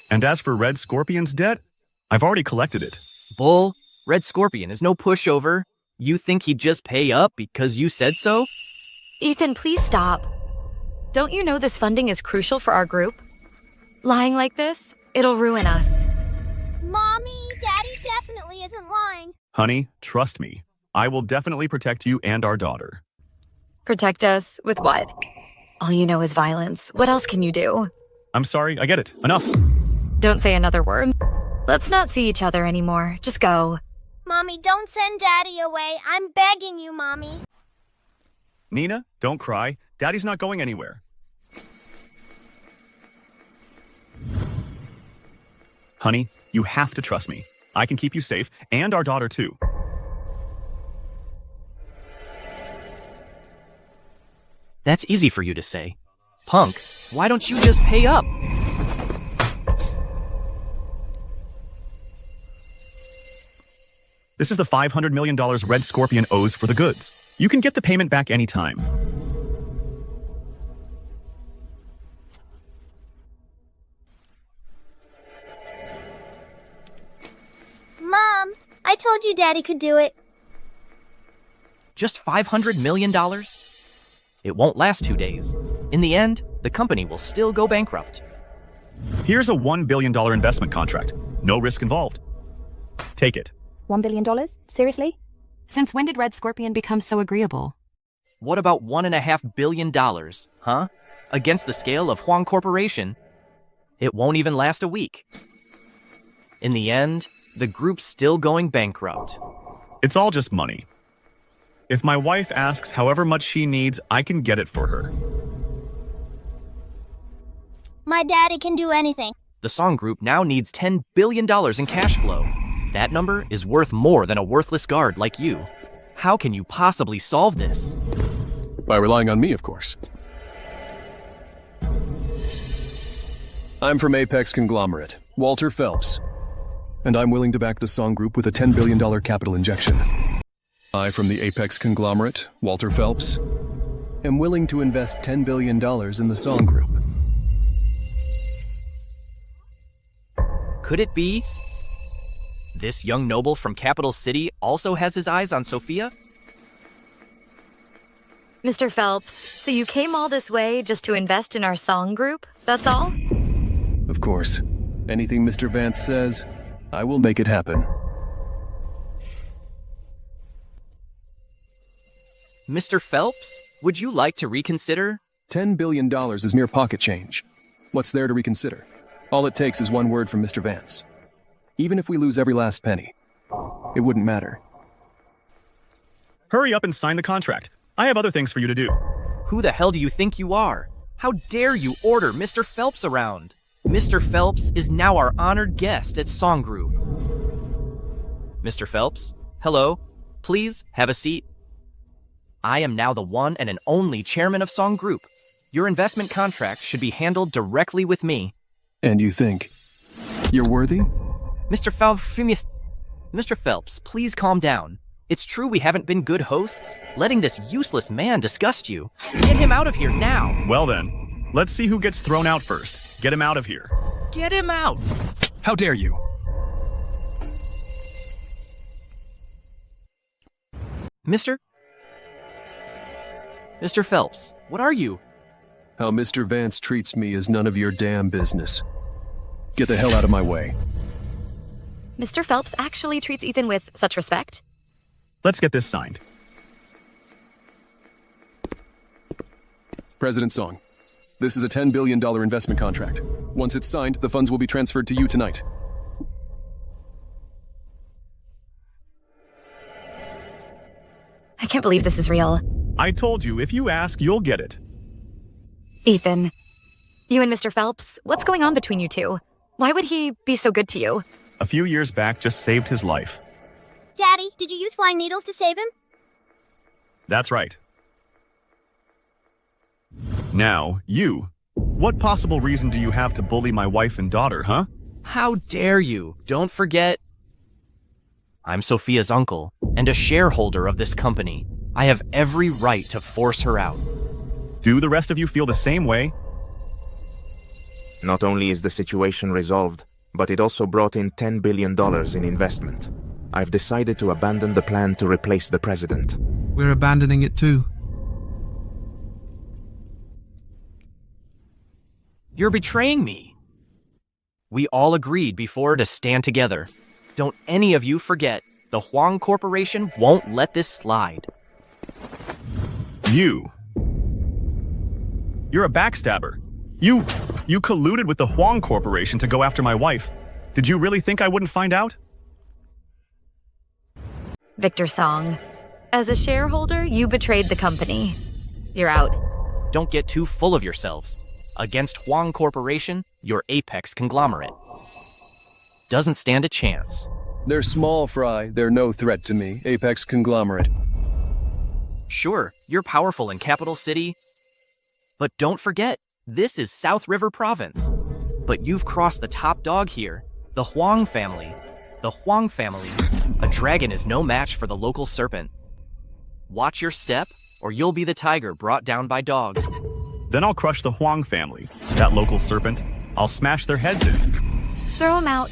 And as for Red Scorpion's debt, I've already collected it. Bull, Red Scorpion is no pushover. You think he'd just pay up because you said so? Ethan, please stop. Don't you know this funding is crucial for our group? Lying like this, it'll ruin us. Mommy, Daddy definitely isn't lying. Honey, trust me. I will definitely protect you and our daughter. Protect us with what? All you know is violence. What else can you do? I'm sorry, I get it. Enough. Don't say another word. Let's not see each other anymore. Just go. Mommy, don't send Daddy away. I'm begging you, Mommy. Nina, don't cry. Daddy's not going anywhere. Honey, you have to trust me. I can keep you safe, and our daughter too. That's easy for you to say. Punk, why don't you just pay up? This is the $500 million Red Scorpion owes for the goods. You can get the payment back anytime. Mom, I told you Daddy could do it. Just $500 million? It won't last 2 days. In the end, the company will still go bankrupt. Here's a $1 billion investment contract. No risk involved. Take it. $1 billion? Seriously? Since when did Red Scorpion become so agreeable? What about $1.5 billion, huh? Against the scale of Huang Corporation, it won't even last a week. In the end, the group's still going bankrupt. It's all just money. If my wife asks however much she needs, I can get it for her. My daddy can do anything. The Song Group now needs $10 billion in cash flow. That number is worth more than a worthless guard like you. How can you possibly solve this? By relying on me, of course. I'm from Apex Conglomerate, Walter Phelps. And I'm willing to back the Song Group with a $10 billion capital injection. I, from the Apex Conglomerate, Walter Phelps, am willing to invest $10 billion in the Song Group. Could it be this young noble from Capital City also has his eyes on Sophia? Mr. Phelps, so you came all this way just to invest in our Song Group? That's all? Of course. Anything Mr. Vance says, I will make it happen. Mr. Phelps, would you like to reconsider? $10 billion is mere pocket change. What's there to reconsider? All it takes is one word from Mr. Vance. Even if we lose every last penny, it wouldn't matter. Hurry up and sign the contract. I have other things for you to do. Who the hell do you think you are? How dare you order Mr. Phelps around? Mr. Phelps is now our honored guest at Song Group. Mr. Phelps, hello. Please have a seat. I am now the one and an only chairman of Song Group. Your investment contract should be handled directly with me. And you think you're worthy? Mr. Phelps, please calm down. It's true we haven't been good hosts. Letting this useless man disgust you. Get him out of here now. Well then, let's see who gets thrown out first. Get him out of here. Get him out. How dare you? Mr. Phelps, what are you? How Mr. Vance treats me is none of your damn business. Get the hell out of my way. Mr. Phelps actually treats Ethan with such respect? Let's get this signed. President Song, this is a $10 billion investment contract. Once it's signed, the funds will be transferred to you tonight. I can't believe this is real. I told you, if you ask, you'll get it. Ethan, you and Mr. Phelps, what's going on between you two? Why would he be so good to you? A few years back just saved his life. Daddy, did you use flying needles to save him? That's right. Now, you. What possible reason do you have to bully my wife and daughter, huh? How dare you? Don't forget, I'm Sophia's uncle and a shareholder of this company. I have every right to force her out. Do the rest of you feel the same way? Not only is the situation resolved, but it also brought in $10 billion in investment. I've decided to abandon the plan to replace the president. We're abandoning it too. You're betraying me. We all agreed before to stand together. Don't any of you forget, the Huang Corporation won't let this slide. You're a backstabber. You colluded with the Huang Corporation to go after my wife. Did you really think I wouldn't find out? Victor Song, as a shareholder, you betrayed the company. You're out. Don't get too full of yourselves. Against Huang Corporation, your apex conglomerate. Doesn't stand a chance. They're small fry, they're no threat to me, apex conglomerate. Sure, you're powerful in Capital City, but don't forget, this is South River Province. But you've crossed the top dog here, the Huang family. The Huang family. A dragon is no match for the local serpent. Watch your step, or you'll be the tiger brought down by dogs. Then I'll crush the Huang family, that local serpent. I'll smash their heads in. Throw him out.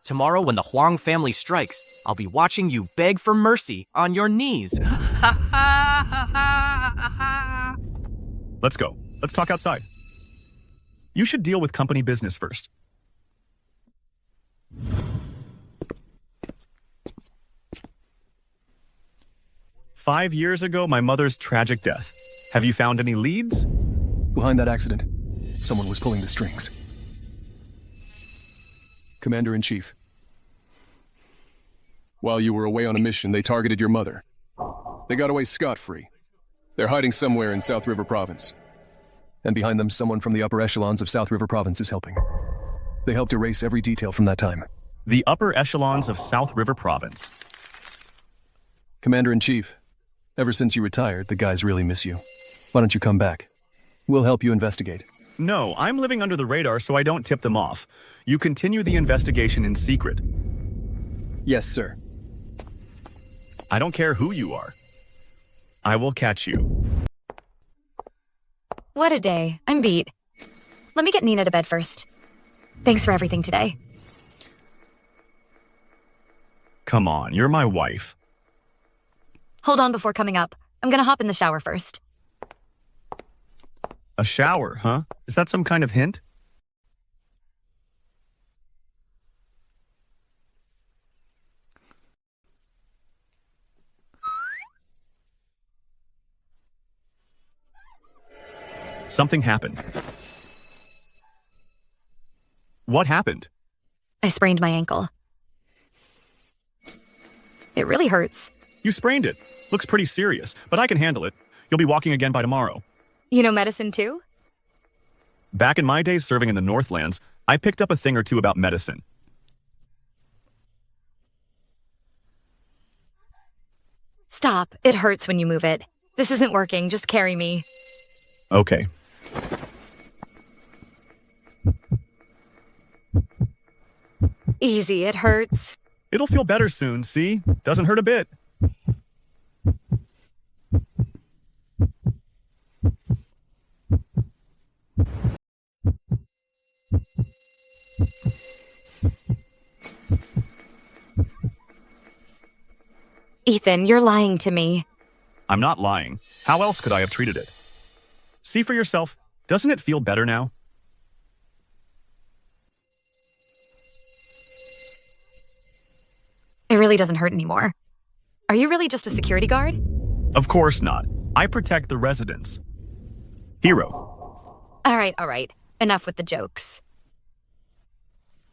Tomorrow when the Huang family strikes, I'll be watching you beg for mercy on your knees. Let's go. Let's talk outside. You should deal with company business first. "5 years ago, my mother's tragic death. Have you found any leads?" Behind that accident, someone was pulling the strings. Commander-in-Chief. While you were away on a mission, they targeted your mother. They got away scot-free. They're hiding somewhere in South River Province. And behind them, someone from the upper echelons of South River Province is helping. They helped erase every detail from that time. The upper echelons of South River Province. Commander-in-Chief, ever since you retired, the guys really miss you. Why don't you come back? We'll help you investigate. No, I'm living under the radar so I don't tip them off. You continue the investigation in secret. Yes, sir. I don't care who you are. I will catch you. What a day. I'm beat. Let me get Nina to bed first. Thanks for everything today. Come on, you're my wife. Hold on before coming up. I'm gonna hop in the shower first. A shower, huh? Is that some kind of hint? Something happened. What happened? I sprained my ankle. It really hurts. You sprained it. Looks pretty serious, but I can handle it. You'll be walking again by tomorrow. You know medicine too? Back in my days serving in the Northlands, I picked up a thing or two about medicine. Stop. It hurts when you move it. This isn't working. Just carry me. Okay. Easy. It hurts. It'll feel better soon, see? Doesn't hurt a bit. Ethan, you're lying to me. I'm not lying. How else could I have treated it? See for yourself. Doesn't it feel better now? It really doesn't hurt anymore. Are you really just a security guard? Of course not. I protect the residents. Hero. All right. Enough with the jokes.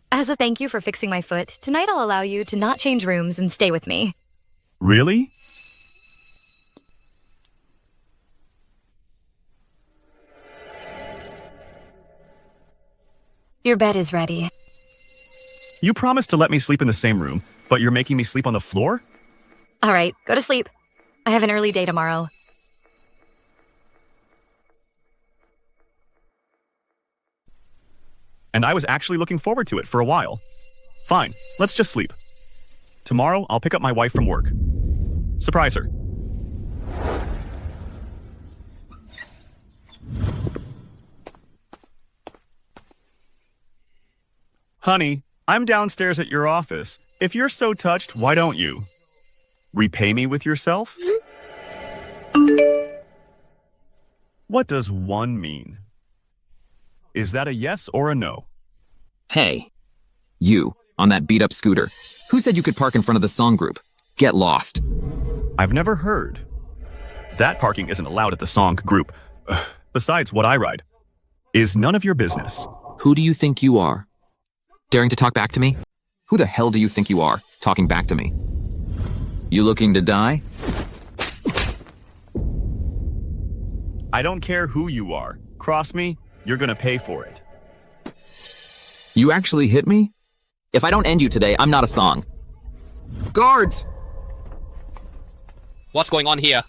As a thank you for fixing my foot, tonight I'll allow you to not change rooms and stay with me. Really? Your bed is ready. You promised to let me sleep in the same room, but you're making me sleep on the floor? All right, go to sleep. I have an early day tomorrow. And I was actually looking forward to it for a while. Fine, let's just sleep. Tomorrow, I'll pick up my wife from work. Surprise her. Honey, I'm downstairs at your office. If you're so touched, why don't you? Repay me with yourself? What does one mean? Is that a yes or a no? Hey, you, on that beat-up scooter. Who said you could park in front of the song group? Get lost. I've never heard. That parking isn't allowed at the song group. Besides, what I ride is none of your business. Who do you think you are? Daring to talk back to me? Who the hell do you think you are, talking back to me? You looking to die? I don't care who you are. Cross me, you're gonna pay for it. You actually hit me? If I don't end you today, I'm not a song. Guards! What's going on here?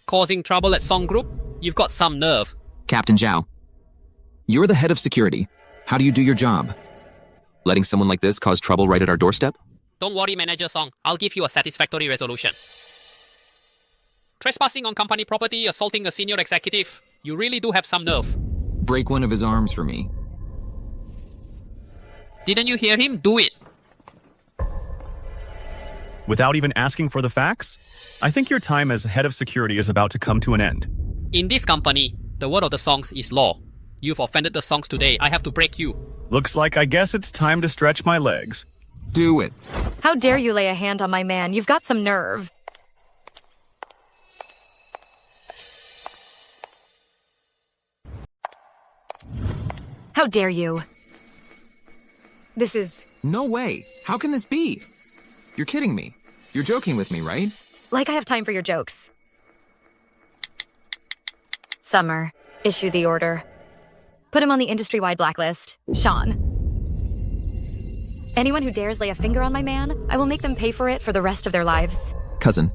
Causing trouble at Song Group? You've got some nerve. Captain Zhao, you're the head of security. How do you do your job? Letting someone like this cause trouble right at our doorstep? Don't worry, Manager Song. I'll give you a satisfactory resolution. Trespassing on company property, assaulting a senior executive. You really do have some nerve. Break one of his arms for me. Didn't you hear him? Do it. Without even asking for the facts? I think your time as head of security is about to come to an end. In this company, the word of the songs is law. You've offended the songs today. I have to break you. Looks like I guess it's time to stretch my legs. Do it. How dare you lay a hand on my man? You've got some nerve. How dare you? This is... No way. How can this be? You're kidding me. You're joking with me, right? Like I have time for your jokes. Summer, issue the order. Put him on the industry-wide blacklist. Sean. Anyone who dares lay a finger on my man, I will make them pay for it for the rest of their lives. Cousin,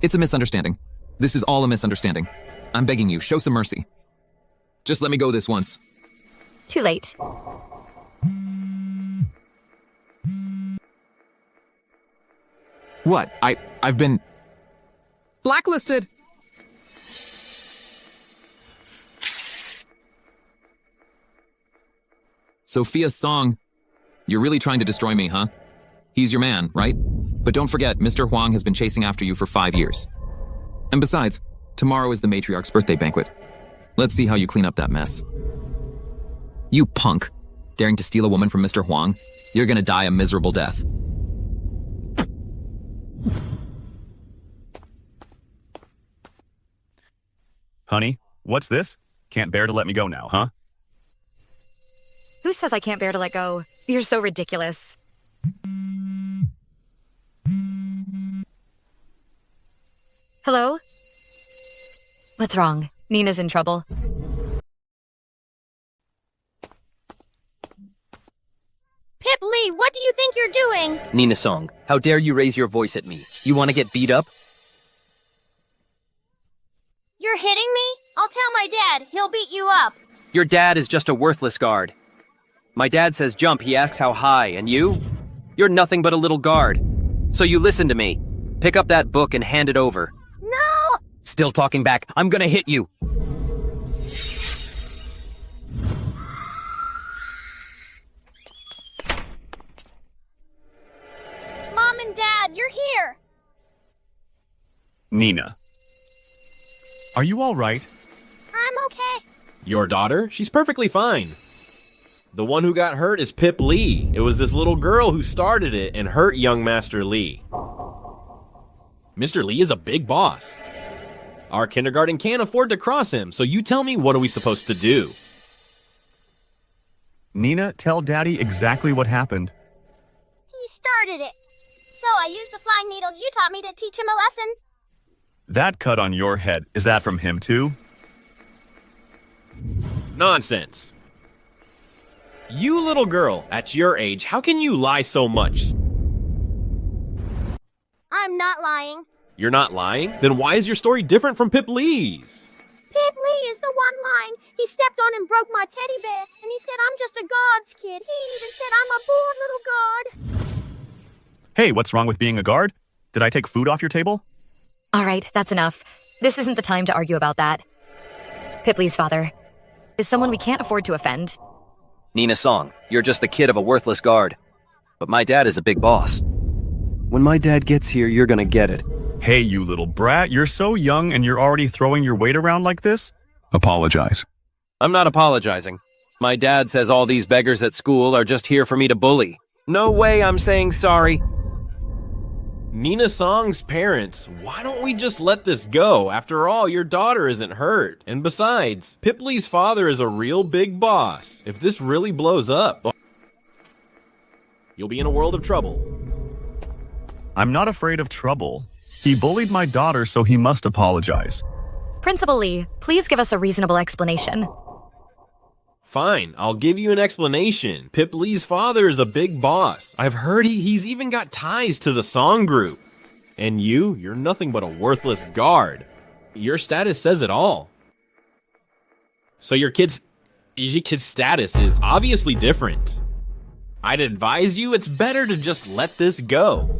it's a misunderstanding. This is all a misunderstanding. I'm begging you, show some mercy. Just let me go this once. Too late. What? I've been... blacklisted! Sophia Song, you're really trying to destroy me, huh? He's your man, right? But don't forget, Mr. Huang has been chasing after you for 5 years. And besides, tomorrow is the matriarch's birthday banquet. Let's see how you clean up that mess. You punk, daring to steal a woman from Mr. Huang, you're gonna die a miserable death. Honey, What's this? Can't bear to let me go now, huh? Who says I can't bear to let go? You're so ridiculous. Hello? What's wrong? Nina's in trouble. Pip Lee, what do you think you're doing? Nina Song, how dare you raise your voice at me? You want to get beat up? You're hitting me? I'll tell my dad. He'll beat you up. Your dad is just a worthless guard. My dad says jump, he asks how high, and you? You're nothing but a little guard. So you listen to me. Pick up that book and hand it over. No! Still talking back. I'm gonna hit you. Mom and Dad, you're here. Nina. Are you all right? I'm okay. Your daughter? She's perfectly fine. The one who got hurt is Pip Lee. It was this little girl who started it and hurt young Master Lee. Mr. Lee is a big boss. Our kindergarten can't afford to cross him, so you tell me, what are we supposed to do? Nina, tell Daddy exactly what happened. He started it. So I used the flying needles you taught me to teach him a lesson. That cut on your head, is that from him too? Nonsense. You little girl, at your age, how can you lie so much? I'm not lying. You're not lying? Then why is your story different from Pip Lee's? Pip Lee is the one lying. He stepped on and broke my teddy bear, and he said I'm just a god's kid. He even said I'm a born little god. Hey, what's wrong with being a guard? Did I take food off your table? All right, that's enough. This isn't the time to argue about that. Pipley's father is someone we can't afford to offend. Nina Song, you're just the kid of a worthless guard. But my dad is a big boss. When my dad gets here, you're gonna get it. Hey, you little brat, you're so young and you're already throwing your weight around like this? Apologize. I'm not apologizing. My dad says all these beggars at school are just here for me to bully. No way I'm saying sorry. Nina Song's parents, why don't we just let this go? After all, your daughter isn't hurt. And besides, Pip Lee's father is a real big boss. If this really blows up, you'll be in a world of trouble. I'm not afraid of trouble. He bullied my daughter, so he must apologize. Principal Lee, please give us a reasonable explanation. Fine, I'll give you an explanation. Pip Lee's father is a big boss. I've heard he's even got ties to the Song group. And you're nothing but a worthless guard. Your status says it all. So your kid's status is obviously different. I'd advise you it's better to just let this go.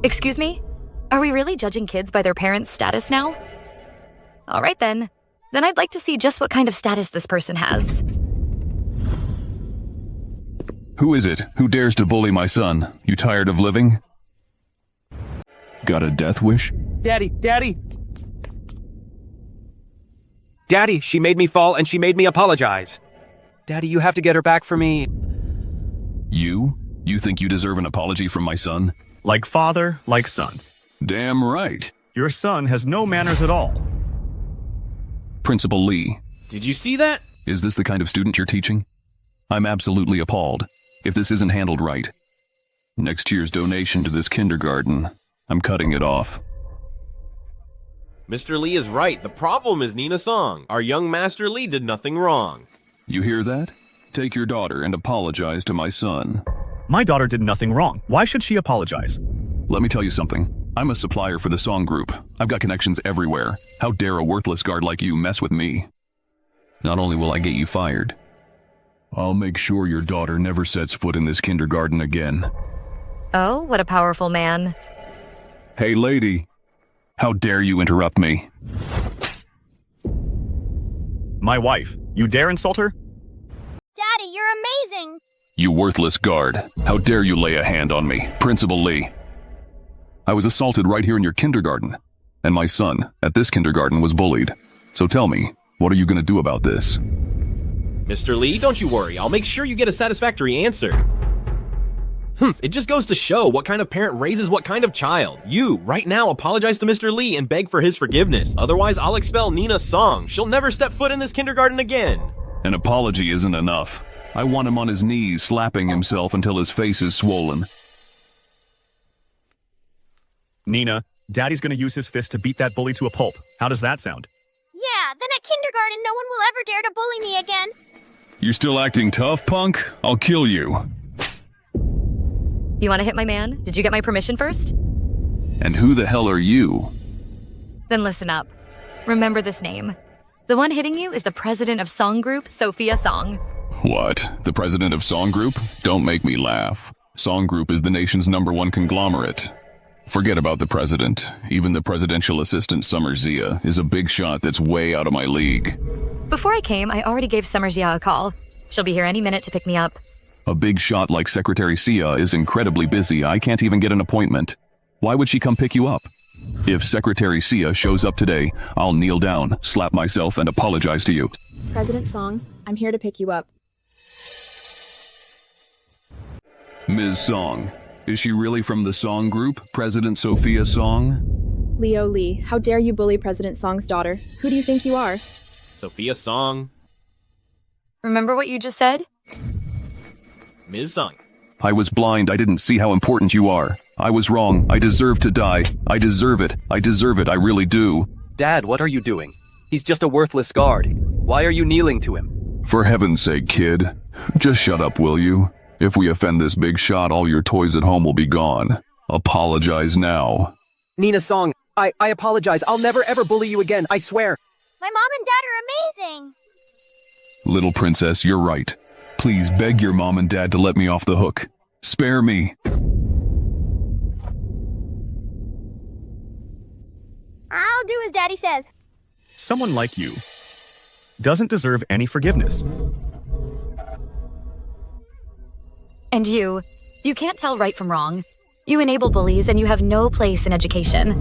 Excuse me? Are we really judging kids by their parents' status now? All right then. Then I'd like to see just what kind of status this person has. Who is it? Who dares to bully my son? You tired of living? Got a death wish? Daddy! Daddy, she made me fall and she made me apologize. Daddy, you have to get her back for me. You? You think you deserve an apology from my son? Like father, like son. Damn right. Your son has no manners at all. Principal Lee. Did you see that? Is this the kind of student you're teaching? I'm absolutely appalled. If this isn't handled right, next year's donation to this kindergarten, I'm cutting it off. Mr. Lee is right. The problem is Nina Song. Our young Master Lee did nothing wrong. You hear that? Take your daughter and apologize to my son. My daughter did nothing wrong. Why should she apologize? Let me tell you something. I'm a supplier for the Song group. I've got connections everywhere. How dare a worthless guard like you mess with me? Not only will I get you fired, I'll make sure your daughter never sets foot in this kindergarten again. Oh, what a powerful man. Hey, lady. How dare you interrupt me? My wife. You dare insult her? Daddy, you're amazing. You worthless guard. How dare you lay a hand on me, Principal Lee? I was assaulted right here in your kindergarten, and my son, at this kindergarten, was bullied. So tell me, what are you going to do about this? Mr. Lee, don't you worry. I'll make sure you get a satisfactory answer. It just goes to show what kind of parent raises what kind of child. You, right now, apologize to Mr. Lee and beg for his forgiveness. Otherwise, I'll expel Nina Song. She'll never step foot in this kindergarten again. An apology isn't enough. I want him on his knees, slapping himself until his face is swollen. Nina, Daddy's gonna use his fist to beat that bully to a pulp. How does that sound? Yeah, then at kindergarten, no one will ever dare to bully me again. You still acting tough, punk? I'll kill you. You want to hit my man? Did you get my permission first? And who the hell are you? Then listen up. Remember this name. The one hitting you is the president of Song Group, Sophia Song. What? The president of Song Group? Don't make me laugh. Song Group is the nation's #1 conglomerate. Forget about the president. Even the presidential assistant, Summer Zia, is a big shot that's way out of my league. Before I came, I already gave Summer Zia a call. She'll be here any minute to pick me up. A big shot like Secretary Sia is incredibly busy. I can't even get an appointment. Why would she come pick you up? If Secretary Sia shows up today, I'll kneel down, slap myself, and apologize to you. President Song, I'm here to pick you up. Ms. Song, is she really from the Song Group, President Sophia Song? Leo Lee, how dare you bully President Song's daughter? Who do you think you are? Sophia Song. Remember what you just said? Ms. Song. I was blind. I didn't see how important you are. I was wrong. I deserve to die. I deserve it. I deserve it. I really do. Dad, what are you doing? He's just a worthless guard. Why are you kneeling to him? For heaven's sake, kid. Just shut up, will you? If we offend this big shot, all your toys at home will be gone. Apologize now. Nina Song, I apologize. I'll never ever bully you again. I swear. My mom and dad are amazing. Little princess, you're right. Please beg your mom and dad to let me off the hook. Spare me. I'll do as Daddy says. Someone like you doesn't deserve any forgiveness. And you can't tell right from wrong. You enable bullies and you have no place in education.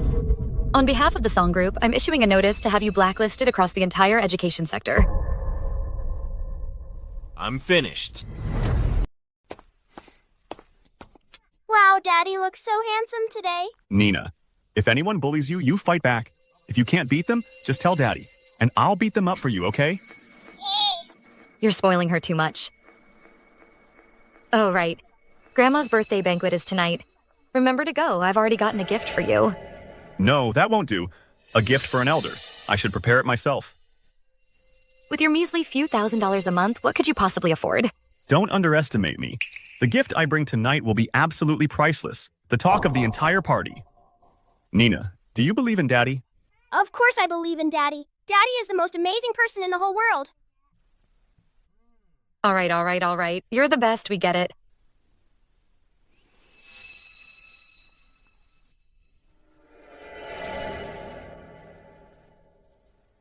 On behalf of the Song Group, I'm issuing a notice to have you blacklisted across the entire education sector. I'm finished. Wow, Daddy looks so handsome today. Nina, if anyone bullies you, you fight back. If you can't beat them, just tell Daddy, and I'll beat them up for you, okay? You're spoiling her too much. Oh, right. Grandma's birthday banquet is tonight. Remember to go. I've already gotten a gift for you. No, that won't do. A gift for an elder. I should prepare it myself. With your measly few $1,000s a month, what could you possibly afford? Don't underestimate me. The gift I bring tonight will be absolutely priceless. The talk of the entire party. Nina, do you believe in Daddy? Of course I believe in Daddy. Daddy is the most amazing person in the whole world. All right. You're the best, we get it.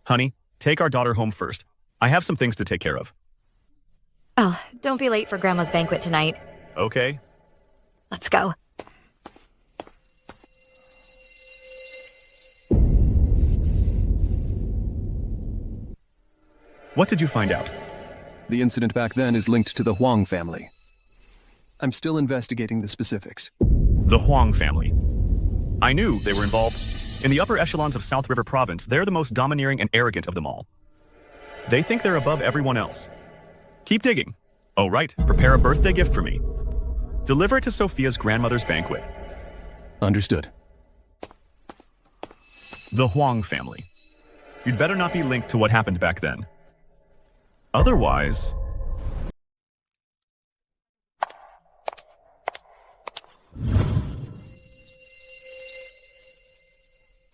Honey, take our daughter home first. I have some things to take care of. Oh, don't be late for Grandma's banquet tonight. Okay. Let's go. What did you find out? The incident back then is linked to the Huang family. I'm still investigating the specifics. The Huang family. I knew they were involved. In the upper echelons of South River Province, they're the most domineering and arrogant of them all. They think they're above everyone else. Keep digging. Oh, right. Prepare a birthday gift for me. Deliver it to Sophia's grandmother's banquet. Understood. The Huang family. You'd better not be linked to what happened back then. Otherwise...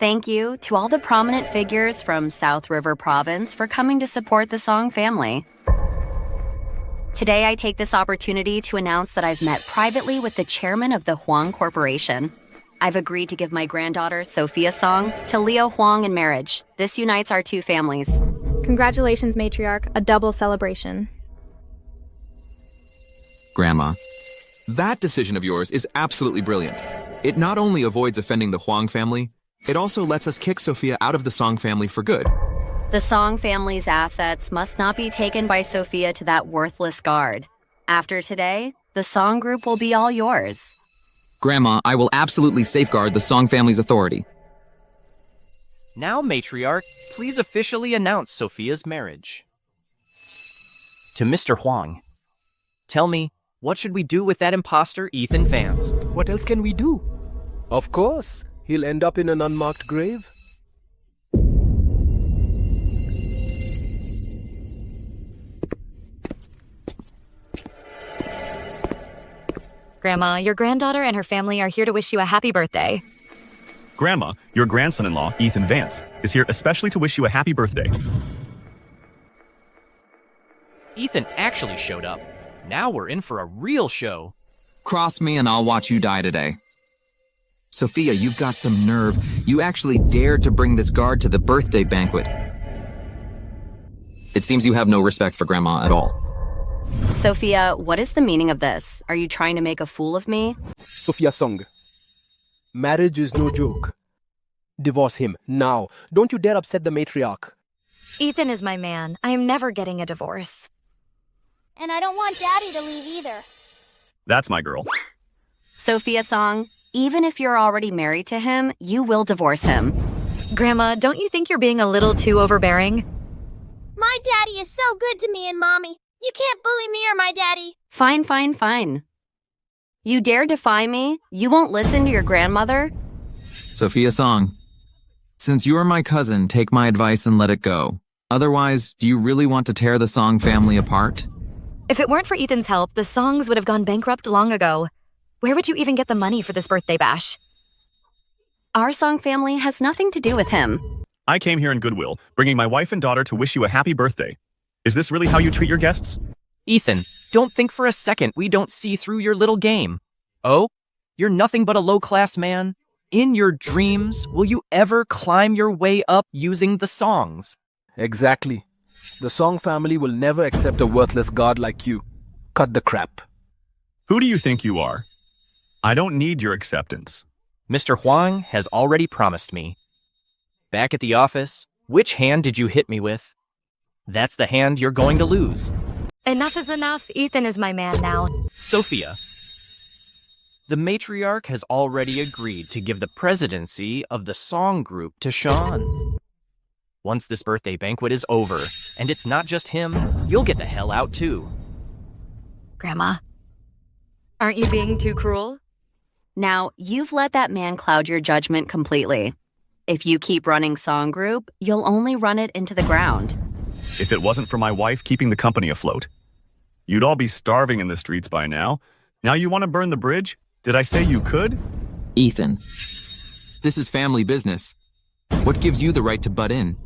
Thank you to all the prominent figures from South River Province for coming to support the Song family. Today, I take this opportunity to announce that I've met privately with the chairman of the Huang Corporation. I've agreed to give my granddaughter, Sophia Song, to Leo Huang in marriage. This unites our two families. Congratulations, matriarch. A double celebration. Grandma, that decision of yours is absolutely brilliant. It not only avoids offending the Huang family, it also lets us kick Sophia out of the Song family for good. The Song family's assets must not be taken by Sophia to that worthless guard. After today, the Song Group will be all yours. Grandma, I will absolutely safeguard the Song family's authority. Now, matriarch, please officially announce Sophia's marriage. To Mr. Huang, tell me, what should we do with that imposter, Ethan Vance? What else can we do? Of course, he'll end up in an unmarked grave. Grandma, your granddaughter and her family are here to wish you a happy birthday. Grandma, your grandson-in-law, Ethan Vance, is here especially to wish you a happy birthday. Ethan actually showed up. Now we're in for a real show. Cross me and I'll watch you die today. Sophia, you've got some nerve. You actually dared to bring this guard to the birthday banquet. It seems you have no respect for Grandma at all. Sophia, what is the meaning of this? Are you trying to make a fool of me? Sophia Song. Marriage is no joke. Divorce him, now. Don't you dare upset the matriarch. Ethan is my man. I am never getting a divorce. And I don't want Daddy to leave either. That's my girl. Sophia Song, even if you're already married to him, you will divorce him. Grandma, don't you think you're being a little too overbearing? My daddy is so good to me and Mommy. You can't bully me or my daddy. Fine, fine, fine. You dare defy me? You won't listen to your grandmother? Sophia Song, since you're my cousin, take my advice and let it go. Otherwise, do you really want to tear the Song family apart? If it weren't for Ethan's help, the Songs would have gone bankrupt long ago. Where would you even get the money for this birthday bash? Our Song family has nothing to do with him. I came here in goodwill, bringing my wife and daughter to wish you a happy birthday. Is this really how you treat your guests? Ethan, don't think for a second we don't see through your little game. Oh, you're nothing but a low-class man? In your dreams, will you ever climb your way up using the Songs? Exactly. The Song family will never accept a worthless god like you. Cut the crap. Who do you think you are? I don't need your acceptance. Mr. Huang has already promised me. Back at the office, which hand did you hit me with? That's the hand you're going to lose. Enough is enough. Ethan is my man now. Sophia, the matriarch has already agreed to give the presidency of the Song Group to Sean. Once this birthday banquet is over, and it's not just him, you'll get the hell out too. Grandma, aren't you being too cruel? Now, you've let that man cloud your judgment completely. If you keep running Song Group, you'll only run it into the ground. If it wasn't for my wife keeping the company afloat, you'd all be starving in the streets by now. Now you want to burn the bridge? Did I say you could? Ethan, this is family business. What gives you the right to butt in?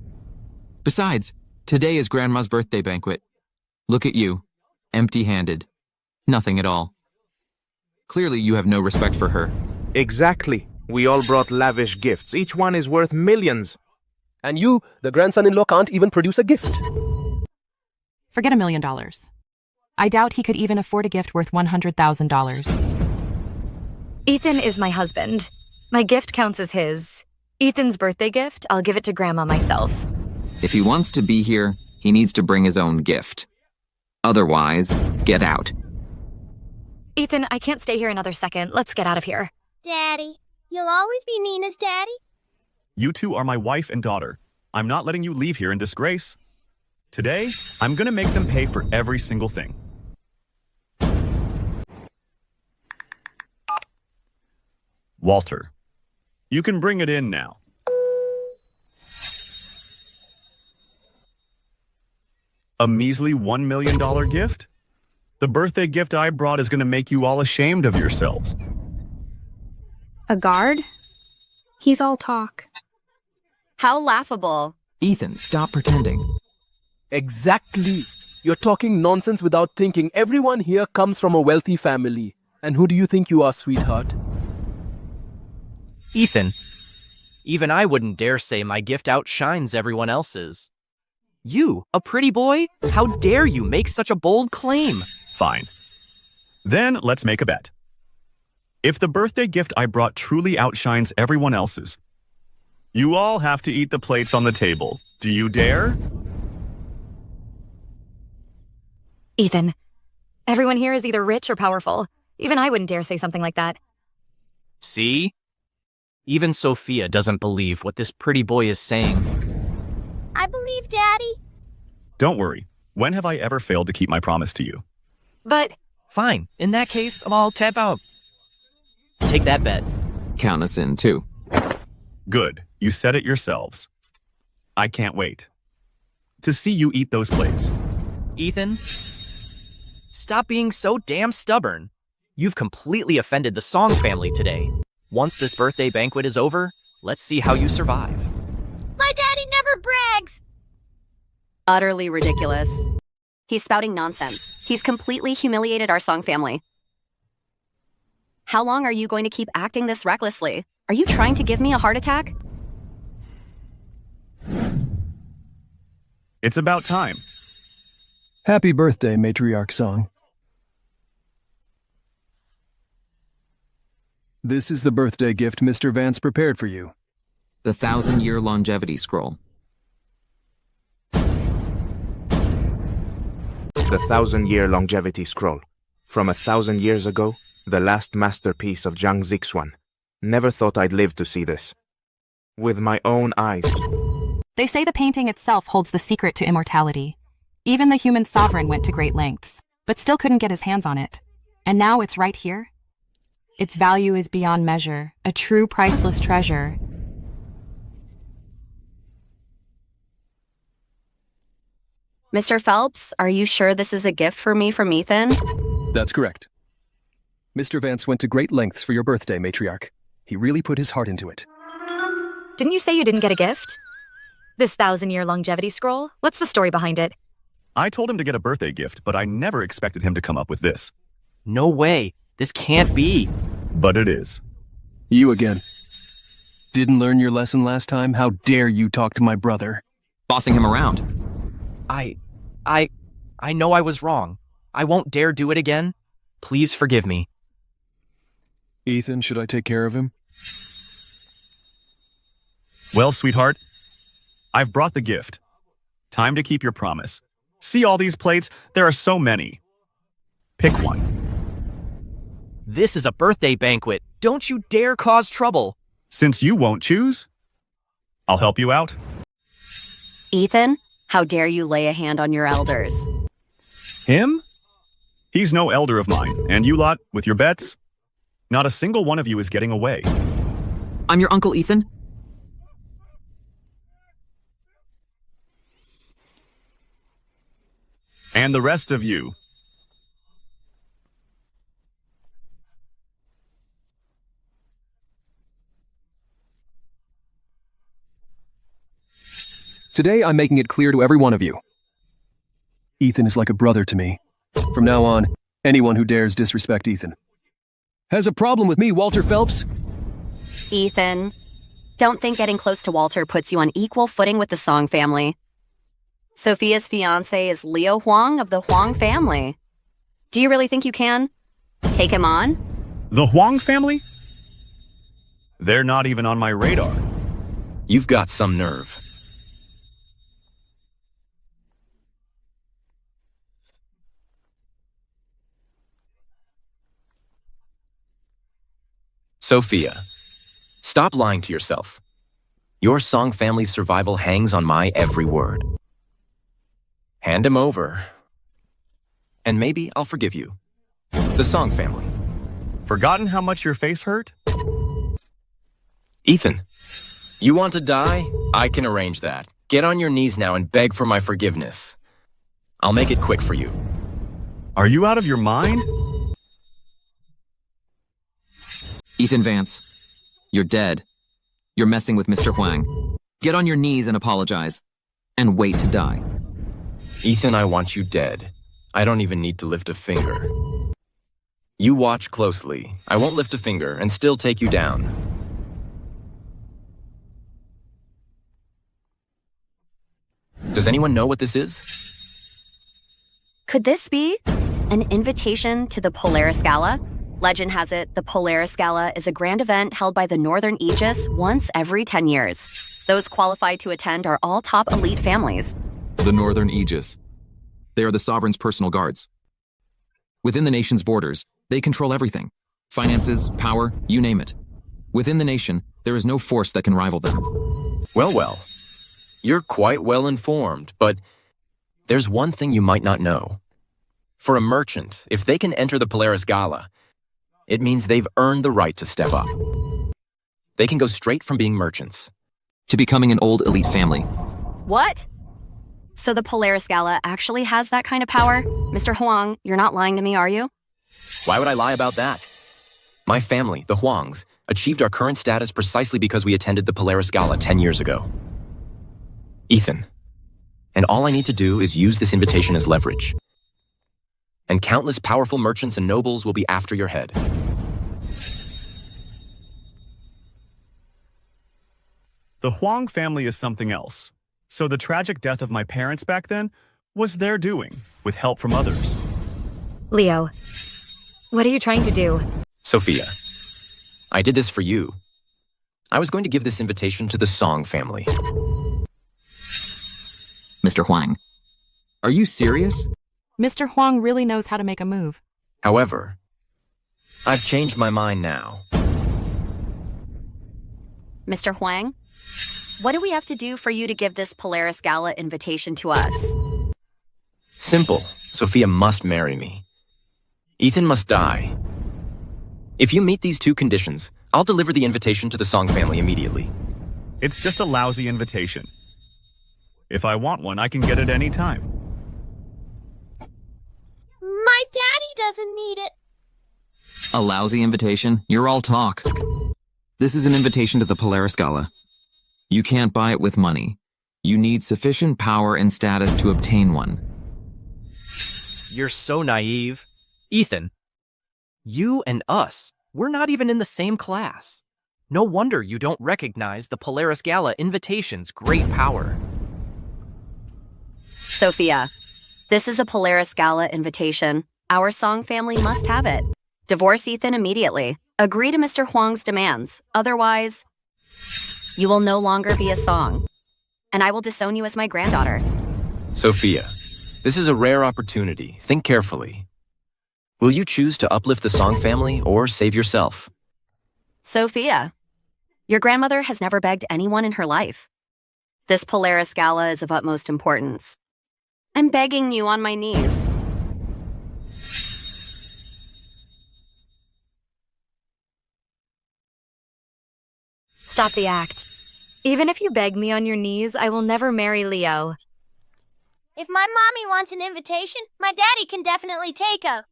Besides, today is Grandma's birthday banquet. Look at you, empty-handed. Nothing at all. Clearly you have no respect for her. Exactly. We all brought lavish gifts. Each one is worth millions. And you, the grandson-in-law, can't even produce a gift. Forget $1 million. I doubt he could even afford a gift worth $100,000. Ethan is my husband. My gift counts as his. Ethan's birthday gift, I'll give it to Grandma myself. If he wants to be here, he needs to bring his own gift. Otherwise, get out. Ethan, I can't stay here another second. Let's get out of here. Daddy, you'll always be Nina's daddy? You two are my wife and daughter. I'm not letting you leave here in disgrace. Today, I'm gonna make them pay for every single thing. Walter, you can bring it in now. A measly $1 million gift? The birthday gift I brought is gonna make you all ashamed of yourselves. A guard? He's all talk. How laughable. Ethan, stop pretending. Exactly. You're talking nonsense without thinking. Everyone here comes from a wealthy family. And who do you think you are, sweetheart? Ethan, even I wouldn't dare say my gift outshines everyone else's. You, a pretty boy? How dare you make such a bold claim? Fine. Then let's make a bet. If the birthday gift I brought truly outshines everyone else's, you all have to eat the plates on the table. Do you dare? Ethan, Everyone here is either rich or powerful. Even I wouldn't dare say something like that. See? Even Sophia doesn't believe what this pretty boy is saying. I believe Daddy. Don't worry. When have I ever failed to keep my promise to you? But... Fine. In that case, I'll tap out. Take that bet. Count us in, too. Good. You said it yourselves. I can't wait to see you eat those plates. Ethan, stop being so damn stubborn. You've completely offended the Song family today. Once this birthday banquet is over, let's see how you survive. My daddy never brags. Utterly ridiculous. He's spouting nonsense. He's completely humiliated our Song family. How long are you going to keep acting this recklessly? Are you trying to give me a heart attack? It's about time. Happy birthday, Matriarch Song. This is the birthday gift Mr. Vance prepared for you. The 1,000-year longevity scroll. The 1,000-year longevity scroll. From 1,000 years ago, the last masterpiece of Zhang Zixuan. Never thought I'd live to see this. With my own eyes. They say the painting itself holds the secret to immortality. Even the human sovereign went to great lengths, but still couldn't get his hands on it. And now it's right here. Its value is beyond measure, a true priceless treasure. Mr. Phelps, are you sure this is a gift for me from Ethan? That's correct. Mr. Vance went to great lengths for your birthday, Matriarch. He really put his heart into it. Didn't you say you didn't get a gift? This 1,000-year longevity scroll? What's the story behind it? I told him to get a birthday gift, but I never expected him to come up with this. No way. This can't be. But it is. You again. Didn't learn your lesson last time? How dare you talk to my brother? Bossing him around. I know I was wrong. I won't dare do it again. Please forgive me. Ethan, should I take care of him? Well, sweetheart, I've brought the gift. Time to keep your promise. See all these plates? There are so many. Pick one. This is a birthday banquet. Don't you dare cause trouble. Since you won't choose, I'll help you out. Ethan, how dare you lay a hand on your elders? Him? He's no elder of mine, and you lot, with your bets, not a single one of you is getting away. I'm your Uncle Ethan. And the rest of you. Today, I'm making it clear to every one of you. Ethan is like a brother to me. From now on, anyone who dares disrespect Ethan has a problem with me, Walter Phelps. Ethan, don't think getting close to Walter puts you on equal footing with the Song family. Sophia's fiancé is Leo Huang of the Huang family. Do you really think you can take him on? The Huang family? They're not even on my radar. You've got some nerve. Sophia, stop lying to yourself. Your Song family's survival hangs on my every word. Hand him over, and maybe I'll forgive you. The Song family. Forgotten how much your face hurt? Ethan, you want to die? I can arrange that. Get on your knees now and beg for my forgiveness. I'll make it quick for you. Are you out of your mind? Ethan Vance, you're dead. You're messing with Mr. Huang. Get on your knees and apologize. And wait to die. Ethan, I want you dead. I don't even need to lift a finger. You watch closely. I won't lift a finger and still take you down. Does anyone know what this is? Could this be an invitation to the Polaris Gala? Legend has it, the Polaris Gala is a grand event held by the Northern Aegis once every 10 years. Those qualified to attend are all top elite families. The Northern Aegis. They are the sovereign's personal guards. Within the nation's borders, they control everything. Finances, power, you name it. Within the nation, there is no force that can rival them. Well. You're quite well informed, but there's one thing you might not know. For a merchant, if they can enter the Polaris Gala, it means they've earned the right to step up. They can go straight from being merchants to becoming an old elite family. What? So the Polaris Gala actually has that kind of power? Mr. Huang, you're not lying to me, are you? Why would I lie about that? My family, the Huangs, achieved our current status precisely because we attended the Polaris Gala 10 years ago. Ethan, and all I need to do is use this invitation as leverage. And countless powerful merchants and nobles will be after your head. The Huang family is something else. So the tragic death of my parents back then was their doing, with help from others. Leo, what are you trying to do? Sophia, I did this for you. I was going to give this invitation to the Song family. Mr. Huang, are you serious? Mr. Huang really knows how to make a move. However, I've changed my mind now. Mr. Huang, what do we have to do for you to give this Polaris Gala invitation to us? Simple. Sophia must marry me. Ethan must die. If you meet these two conditions, I'll deliver the invitation to the Song family immediately. It's just a lousy invitation. If I want one, I can get it any time. My daddy doesn't need it. A lousy invitation? You're all talk. This is an invitation to the Polaris Gala. You can't buy it with money. You need sufficient power and status to obtain one. You're so naive. Ethan, you and us, we're not even in the same class. No wonder you don't recognize the Polaris Gala invitation's great power. Sophia, this is a Polaris Gala invitation. Our Song family must have it. Divorce Ethan immediately. Agree to Mr. Huang's demands. Otherwise, you will no longer be a Song. And I will disown you as my granddaughter. Sophia, this is a rare opportunity. Think carefully. Will you choose to uplift the Song family or save yourself? Sophia, your grandmother has never begged anyone in her life. This Polaris Gala is of utmost importance. I'm begging you on my knees. Stop the act. Even if you beg me on your knees, I will never marry Leo. If my mommy wants an invitation, my daddy can definitely take her.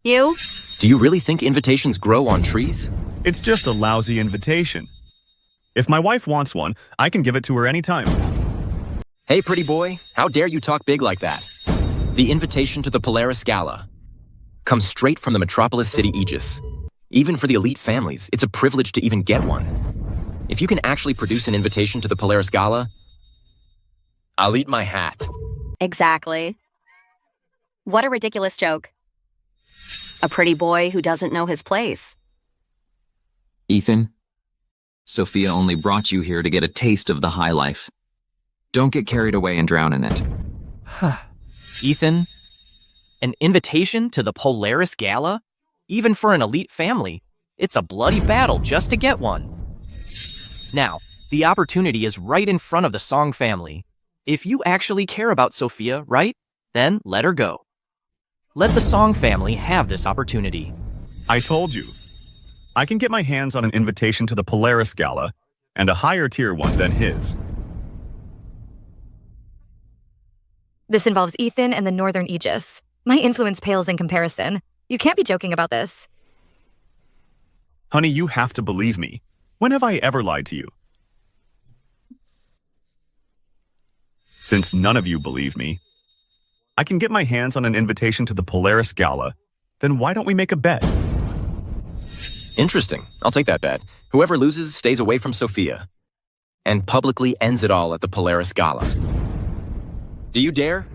You? Do you really think invitations grow on trees? It's just a lousy invitation. If my wife wants one, I can give it to her anytime. Hey, pretty boy, how dare you talk big like that? The invitation to the Polaris Gala comes straight from the metropolis city Aegis. Even for the elite families, it's a privilege to even get one. If you can actually produce an invitation to the Polaris Gala, I'll eat my hat. Exactly. What a ridiculous joke. A pretty boy who doesn't know his place. Ethan, Sophia only brought you here to get a taste of the high life. Don't get carried away and drown in it. Ethan, an invitation to the Polaris Gala? Even for an elite family, it's a bloody battle just to get one. Now, the opportunity is right in front of the Song family. If you actually care about Sophia, right? Then let her go. Let the Song family have this opportunity. I told you. I can get my hands on an invitation to the Polaris Gala, and a higher tier one than his. This involves Ethan and the Northern Aegis. My influence pales in comparison. You can't be joking about this. Honey, you have to believe me. When have I ever lied to you? Since none of you believe me, I can get my hands on an invitation to the Polaris Gala. Then why don't we make a bet? Interesting. I'll take that bet. Whoever loses stays away from Sophia and publicly ends it all at the Polaris Gala. Do you dare?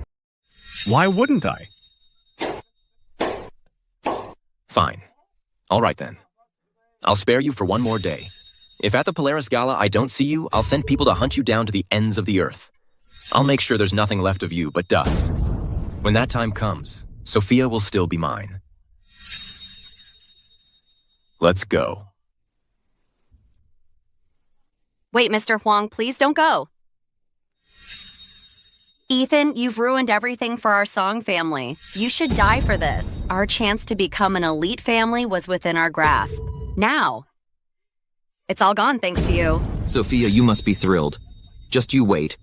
Why wouldn't I? Fine. All right then. I'll spare you for one more day. If at the Polaris Gala I don't see you, I'll send people to hunt you down to the ends of the earth. I'll make sure there's nothing left of you but dust. When that time comes, Sophia will still be mine. Let's go. Wait, Mr. Huang, please don't go. Ethan, you've ruined everything for our Song family. You should die for this. Our chance to become an elite family was within our grasp. Now, it's all gone thanks to you. Sophia, you must be thrilled. Just you wait.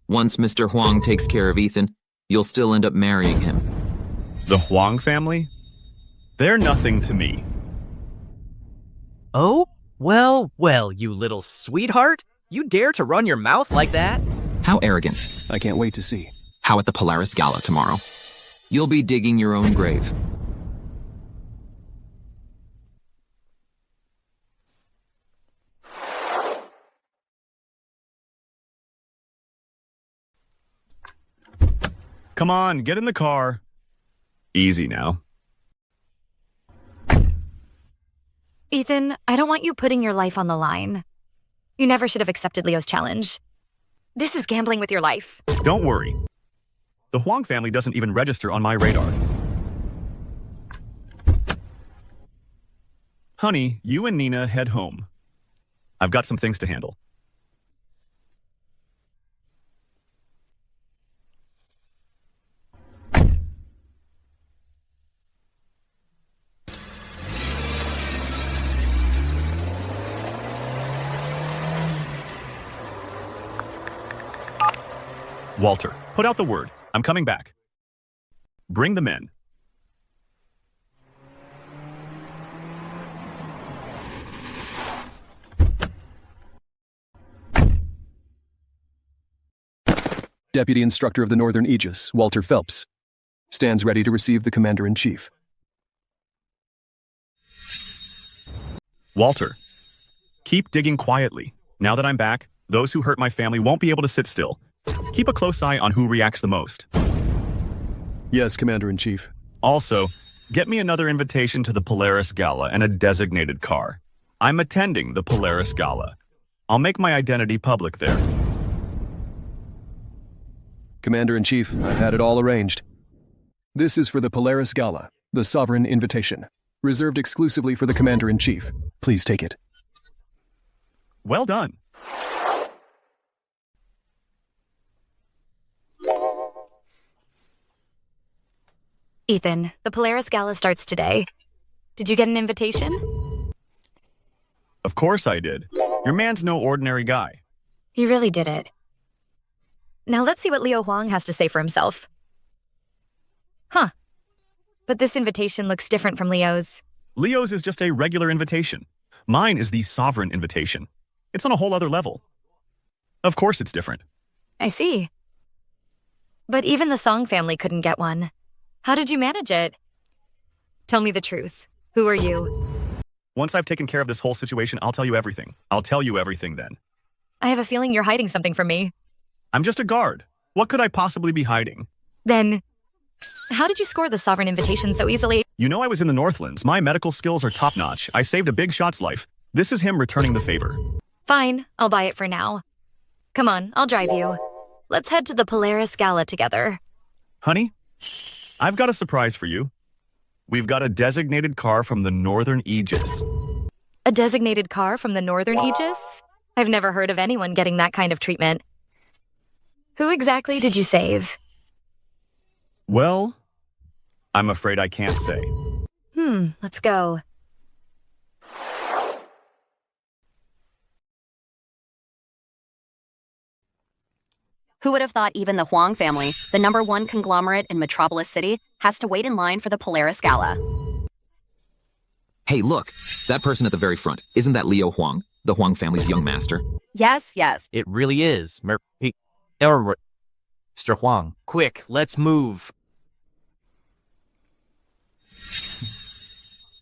Once Mr. Huang takes care of Ethan, you'll still end up marrying him. The Huang family? They're nothing to me. Oh? Well, you little sweetheart. You dare to run your mouth like that? How arrogant. I can't wait to see. How at the Polaris Gala tomorrow. You'll be digging your own grave. Come on, get in the car. Easy now. Ethan, I don't want you putting your life on the line. You never should have accepted Leo's challenge. This is gambling with your life. Don't worry. The Huang family doesn't even register on my radar. Honey, you and Nina head home. I've got some things to handle. Walter, put out the word. I'm coming back. Bring the men. Deputy Instructor of the Northern Aegis, Walter Phelps, stands ready to receive the Commander-in-Chief. Walter, keep digging quietly. Now that I'm back, those who hurt my family won't be able to sit still. Keep a close eye on who reacts the most. Yes, Commander-in-Chief. Also, get me another invitation to the Polaris Gala and a designated car. I'm attending the Polaris Gala. I'll make my identity public there. Commander-in-Chief, I've had it all arranged. This is for the Polaris Gala, the Sovereign Invitation, reserved exclusively for the Commander-in-Chief. Please take it. Well done. Ethan, the Polaris Gala starts today. Did you get an invitation? Of course I did. Your man's no ordinary guy. He really did it. Now let's see what Leo Huang has to say for himself. Huh. But this invitation looks different from Leo's. Leo's is just a regular invitation. Mine is the sovereign invitation. It's on a whole other level. Of course it's different. I see. But even the Song family couldn't get one. How did you manage it? Tell me the truth. Who are you? Once I've taken care of this whole situation, I'll tell you everything. I'll tell you everything then. I have a feeling you're hiding something from me. I'm just a guard. What could I possibly be hiding? Then, how did you score the sovereign invitation so easily? You know I was in the Northlands. My medical skills are top-notch. I saved a big shot's life. This is him returning the favor. Fine, I'll buy it for now. Come on, I'll drive you. Let's head to the Polaris Gala together. Honey, I've got a surprise for you. We've got a designated car from the Northern Aegis. A designated car from the Northern Aegis? I've never heard of anyone getting that kind of treatment. Who exactly did you save? Well, I'm afraid I can't say. Let's go. Who would have thought even the Huang family, the #1 conglomerate in Metropolis City, has to wait in line for the Polaris Gala? Hey, look, that person at the very front. Isn't that Leo Huang, the Huang family's young master? Yes. It really is. Mr. Huang, quick, let's move.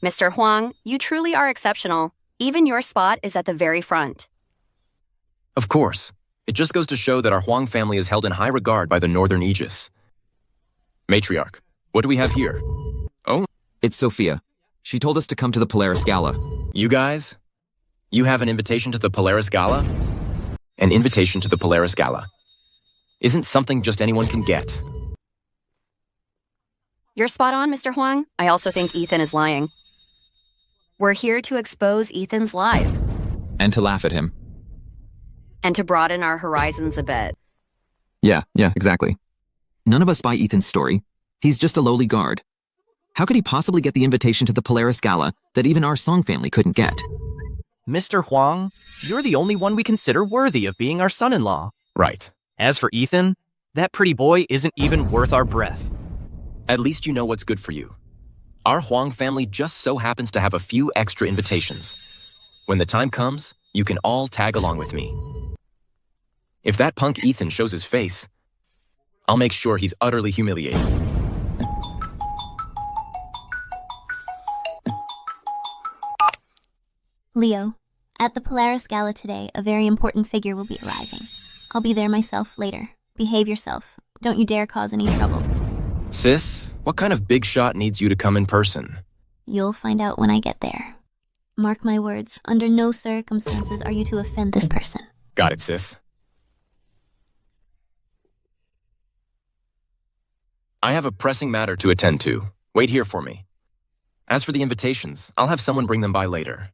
Mr. Huang, you truly are exceptional. Even your spot is at the very front. Of course. It just goes to show that our Huang family is held in high regard by the Northern Aegis. Matriarch, what do we have here? Oh, it's Sophia. She told us to come to the Polaris Gala. You guys? You have an invitation to the Polaris Gala? An invitation to the Polaris Gala. Isn't something just anyone can get. You're spot on, Mr. Huang. I also think Ethan is lying. We're here to expose Ethan's lies. And to laugh at him. And to broaden our horizons a bit. Yeah, exactly. None of us buy Ethan's story. He's just a lowly guard. How could he possibly get the invitation to the Polaris Gala that even our Song family couldn't get? Mr. Huang, you're the only one we consider worthy of being our son-in-law. Right. As for Ethan, that pretty boy isn't even worth our breath. At least you know what's good for you. Our Huang family just so happens to have a few extra invitations. When the time comes, you can all tag along with me. If that punk Ethan shows his face, I'll make sure he's utterly humiliated. Leo, at the Polaris Gala today, a very important figure will be arriving. I'll be there myself later. Behave yourself. Don't you dare cause any trouble. Sis, what kind of big shot needs you to come in person? You'll find out when I get there. Mark my words, under no circumstances are you to offend this person. Got it, sis. I have a pressing matter to attend to. Wait here for me. As for the invitations, I'll have someone bring them by later.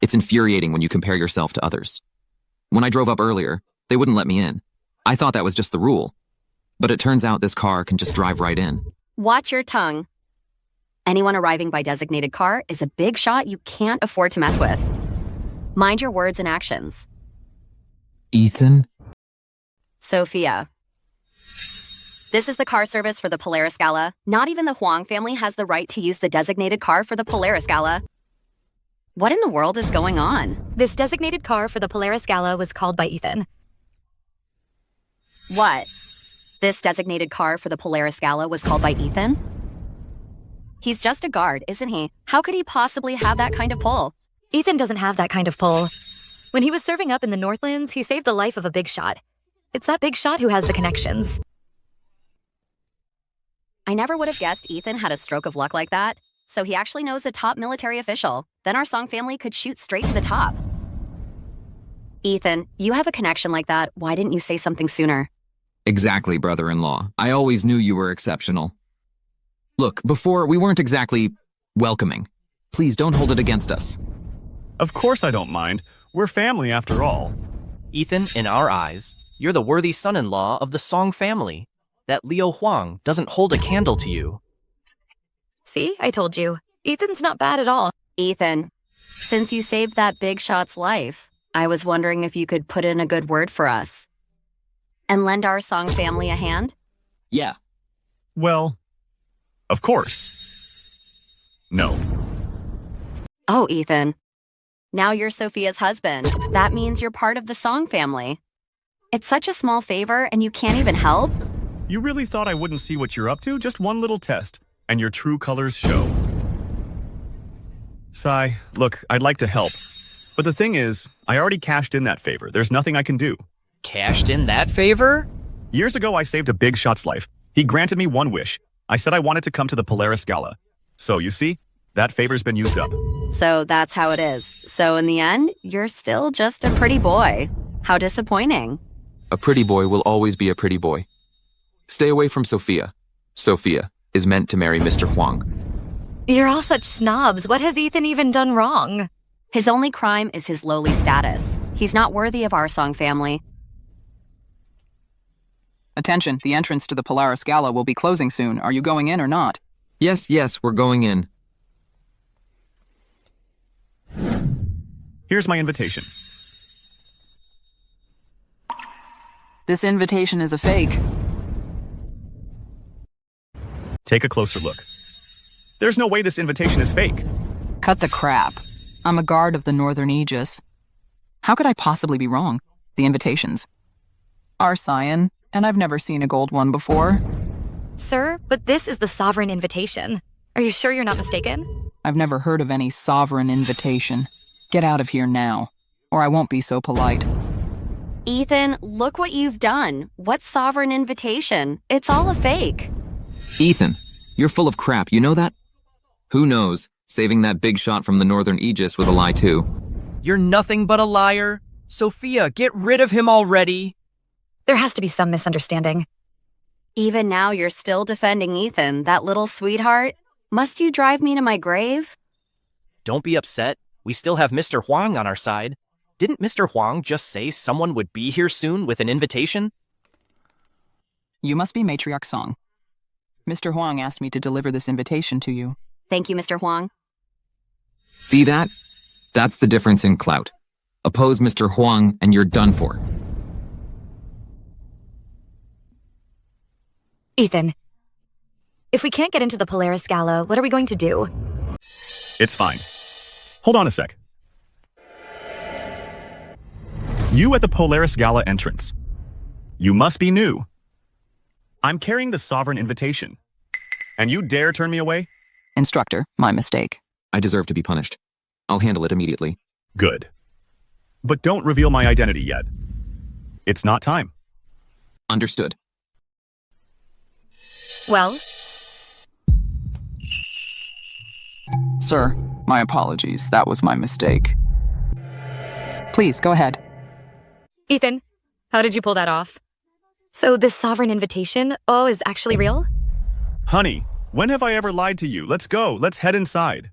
It's infuriating when you compare yourself to others. When I drove up earlier, they wouldn't let me in. I thought that was just the rule. But it turns out this car can just drive right in. Watch your tongue. Anyone arriving by designated car is a big shot you can't afford to mess with. Mind your words and actions. Ethan? Sophia. This is the car service for the Polaris Gala. Not even the Huang family has the right to use the designated car for the Polaris Gala. What in the world is going on? This designated car for the Polaris Gala was called by Ethan. What? This designated car for the Polaris Gala was called by Ethan? He's just a guard, isn't he? How could he possibly have that kind of pull? Ethan doesn't have that kind of pull. When he was serving up in the Northlands, he saved the life of a big shot. It's that big shot who has the connections. I never would have guessed Ethan had a stroke of luck like that. So he actually knows a top military official. Then our Song family could shoot straight to the top. Ethan, you have a connection like that. Why didn't you say something sooner? Exactly, brother-in-law. I always knew you were exceptional. Look, before, we weren't exactly welcoming. Please don't hold it against us. Of course I don't mind. We're family after all. Ethan, in our eyes, you're the worthy son-in-law of the Song family. That Leo Huang doesn't hold a candle to you. See, I told you. Ethan's not bad at all. Ethan, since you saved that big shot's life, I was wondering if you could put in a good word for us. And lend our Song family a hand? Yeah. Well, of course. No. Oh, Ethan. Now you're Sophia's husband. That means you're part of the Song family. It's such a small favor and you can't even help? You really thought I wouldn't see what you're up to? Just one little test, and your true colors show. Sai, look, I'd like to help. But the thing is, I already cashed in that favor. There's nothing I can do. Cashed in that favor? Years ago, I saved a big shot's life. He granted me one wish. I said I wanted to come to the Polaris Gala. So, you see, that favor's been used up. So that's how it is. So in the end, you're still just a pretty boy. How disappointing. A pretty boy will always be a pretty boy. Stay away from Sophia. Sophia is meant to marry Mr. Huang. You're all such snobs. What has Ethan even done wrong? His only crime is his lowly status. He's not worthy of our Song family. Attention, the entrance to the Polaris Gala will be closing soon. Are you going in or not? Yes, we're going in. Here's my invitation. This invitation is a fake. Take a closer look. There's no way this invitation is fake. Cut the crap. I'm a guard of the Northern Aegis. How could I possibly be wrong? The invitations are cyan, and I've never seen a gold one before. Sir, but this is the sovereign invitation. Are you sure you're not mistaken? I've never heard of any sovereign invitation. Get out of here now, or I won't be so polite. Ethan, look what you've done. What sovereign invitation? It's all a fake. Ethan, you're full of crap, you know that? Who knows? Saving that big shot from the Northern Aegis was a lie too. You're nothing but a liar. Sophia, get rid of him already. There has to be some misunderstanding. Even now, you're still defending Ethan, that little sweetheart? Must you drive me to my grave? Don't be upset. We still have Mr. Huang on our side. Didn't Mr. Huang just say someone would be here soon with an invitation? You must be Matriarch Song. Mr. Huang asked me to deliver this invitation to you. Thank you, Mr. Huang. See that? That's the difference in clout. Oppose Mr. Huang and you're done for. Ethan, if we can't get into the Polaris Gala, what are we going to do? It's fine. Hold on a sec. You at the Polaris Gala entrance. You must be new. I'm carrying the sovereign invitation. And you dare turn me away? Instructor, my mistake. I deserve to be punished. I'll handle it immediately. Good. But don't reveal my identity yet. It's not time. Understood. Well? Sir, my apologies. That was my mistake. Please, go ahead. Ethan, how did you pull that off? So this sovereign invitation, is actually real? Honey, when have I ever lied to you? Let's go. Let's head inside.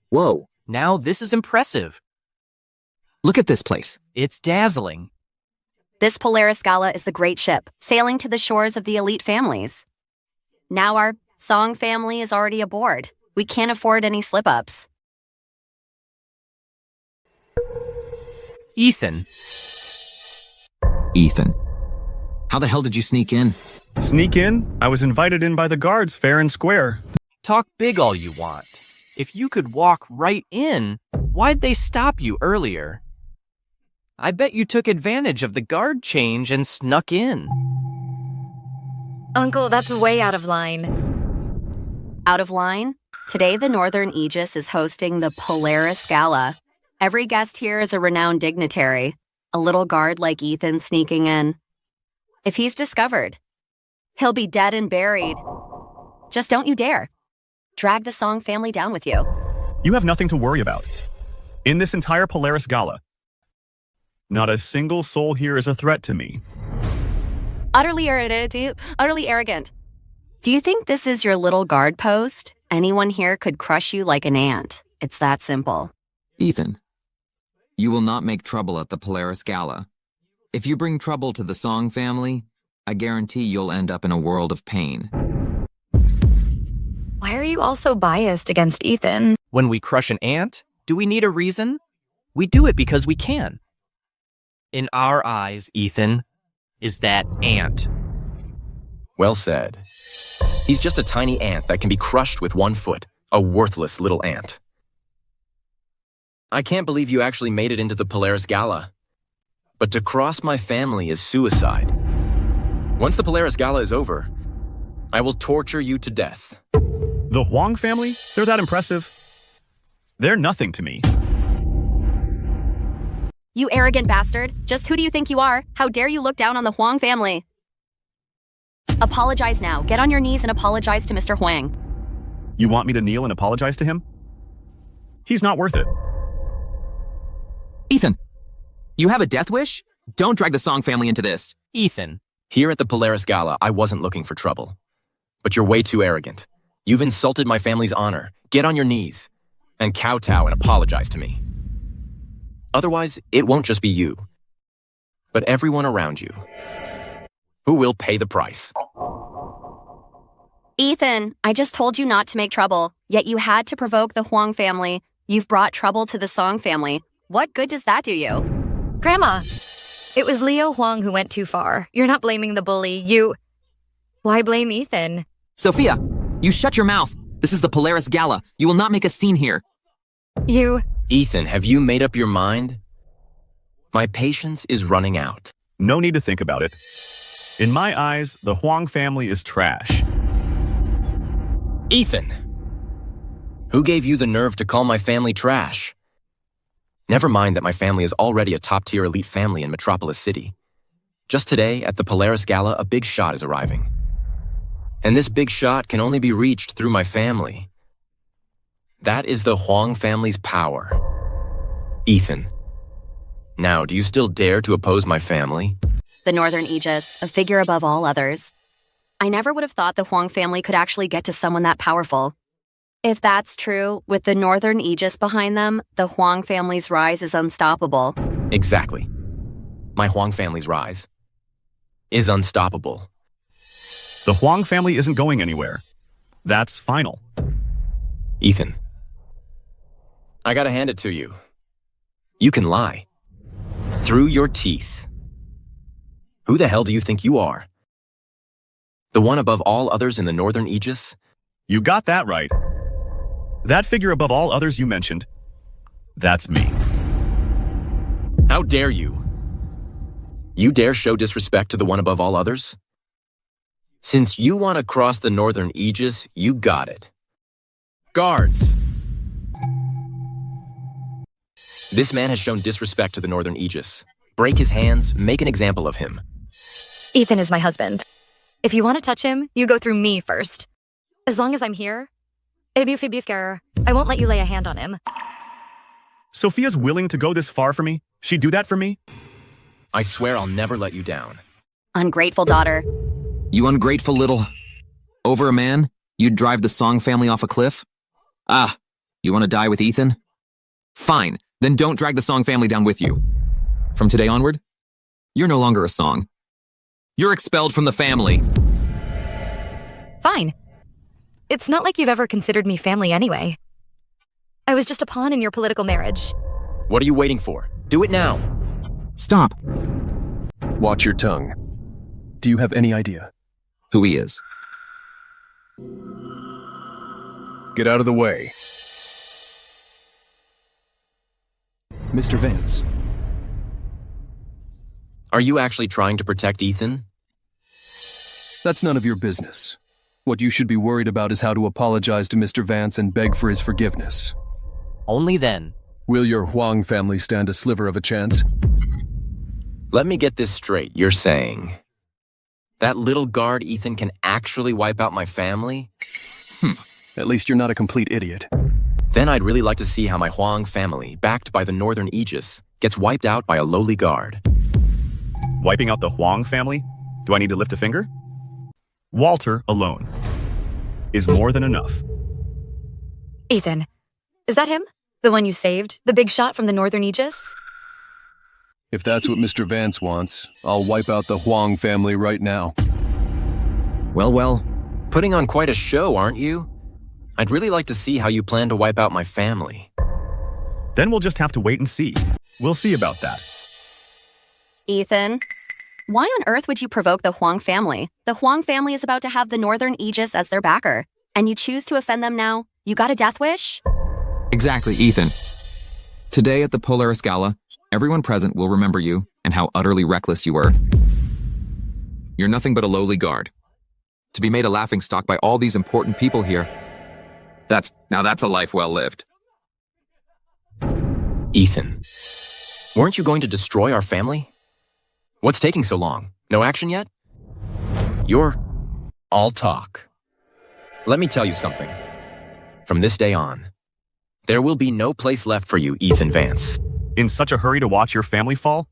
Whoa. Now this is impressive. Look at this place. It's dazzling. This Polaris Gala is the great ship, sailing to the shores of the elite families. Now our Song family is already aboard. We can't afford any slip-ups. Ethan. Ethan. How the hell did you sneak in? Sneak in? I was invited in by the guards fair and square. Talk big all you want. If you could walk right in, why'd they stop you earlier? I bet you took advantage of the guard change and snuck in. Uncle, that's way out of line. Out of line? Today, the Northern Aegis is hosting the Polaris Gala. Every guest here is a renowned dignitary. A little guard like Ethan sneaking in. If he's discovered, he'll be dead and buried. Just don't you dare. Drag the Song family down with you. You have nothing to worry about. In this entire Polaris Gala, not a single soul here is a threat to me. Utterly arrogant. Do you think this is your little guard post? Anyone here could crush you like an ant. It's that simple. Ethan, you will not make trouble at the Polaris Gala. If you bring trouble to the Song family, I guarantee you'll end up in a world of pain. Why are you all so biased against Ethan? When we crush an ant, do we need a reason? We do it because we can. In our eyes, Ethan is that ant. Well said. He's just a tiny ant that can be crushed with 1 foot. A worthless little ant. I can't believe you actually made it into the Polaris Gala. But to cross my family is suicide. Once the Polaris Gala is over, I will torture you to death. The Huang family? They're that impressive? They're nothing to me. You arrogant bastard. Just who do you think you are? How dare you look down on the Huang family? Apologize now. Get on your knees and apologize to Mr. Huang. You want me to kneel and apologize to him? He's not worth it. Ethan, you have a death wish? Don't drag the Song family into this. Ethan. Here at the Polaris Gala, I wasn't looking for trouble. But you're way too arrogant. You've insulted my family's honor. Get on your knees and kowtow and apologize to me. Otherwise, it won't just be you, but everyone around you who will pay the price. Ethan, I just told you not to make trouble, yet you had to provoke the Huang family. You've brought trouble to the Song family. What good does that do you? Grandma, it was Leo Huang who went too far. You're not blaming the bully. Why blame Ethan? Sophia, you shut your mouth. This is the Polaris Gala. You will not make a scene here. Ethan, have you made up your mind? My patience is running out. No need to think about it. In my eyes, the Huang family is trash. Ethan! Who gave you the nerve to call my family trash? Never mind that my family is already a top-tier elite family in Metropolis City. Just today, at the Polaris Gala, a big shot is arriving. And this big shot can only be reached through my family. That is the Huang family's power. Ethan, now do you still dare to oppose my family? The Northern Aegis, a figure above all others. I never would have thought the Huang family could actually get to someone that powerful. If that's true, with the Northern Aegis behind them, the Huang family's rise is unstoppable. Exactly. My Huang family's rise is unstoppable. The Huang family isn't going anywhere. That's final. Ethan, I gotta hand it to you. You can lie. Through your teeth. Who the hell do you think you are? The one above all others in the Northern Aegis? You got that right. That figure above all others you mentioned, that's me. How dare you? You dare show disrespect to the one above all others? Since you want to cross the Northern Aegis, you got it. Guards! This man has shown disrespect to the Northern Aegis. Break his hands, make an example of him. Ethan is my husband. If you want to touch him, you go through me first. As long as I'm here, I won't let you lay a hand on him. Sophia's willing to go this far for me? She'd do that for me? I swear I'll never let you down. Ungrateful daughter. You ungrateful little... Over a man? You'd drive the Song family off a cliff? Ah, you want to die with Ethan? Fine, then don't drag the Song family down with you. From today onward, you're no longer a Song. You're expelled from the family. Fine. It's not like you've ever considered me family anyway. I was just a pawn in your political marriage. What are you waiting for? Do it now. Stop. Watch your tongue. Do you have any idea who he is? Get out of the way. Mr. Vance. Are you actually trying to protect Ethan? That's none of your business. What you should be worried about is how to apologize to Mr. Vance and beg for his forgiveness. Only then. Will your Huang family stand a sliver of a chance? Let me get this straight. You're saying that little guard Ethan can actually wipe out my family? At least you're not a complete idiot. Then I'd really like to see how my Huang family, backed by the Northern Aegis, gets wiped out by a lowly guard. Wiping out the Huang family? Do I need to lift a finger? Walter alone is more than enough. Ethan, is that him? The one you saved? The big shot from the Northern Aegis? If that's what Mr. Vance wants, I'll wipe out the Huang family right now. Well. Putting on quite a show, aren't you? I'd really like to see how you plan to wipe out my family. Then we'll just have to wait and see. We'll see about that. Ethan, why on earth would you provoke the Huang family? The Huang family is about to have the Northern Aegis as their backer, and you choose to offend them now? You got a death wish? Exactly, Ethan. Today at the Polaris Gala, everyone present will remember you and how utterly reckless you were. You're nothing but a lowly guard. To be made a laughingstock by all these important people here, that's a life well lived. Ethan, weren't you going to destroy our family? What's taking so long? No action yet? You're all talk. Let me tell you something. From this day on, there will be no place left for you, Ethan Vance. In such a hurry to watch your family fall?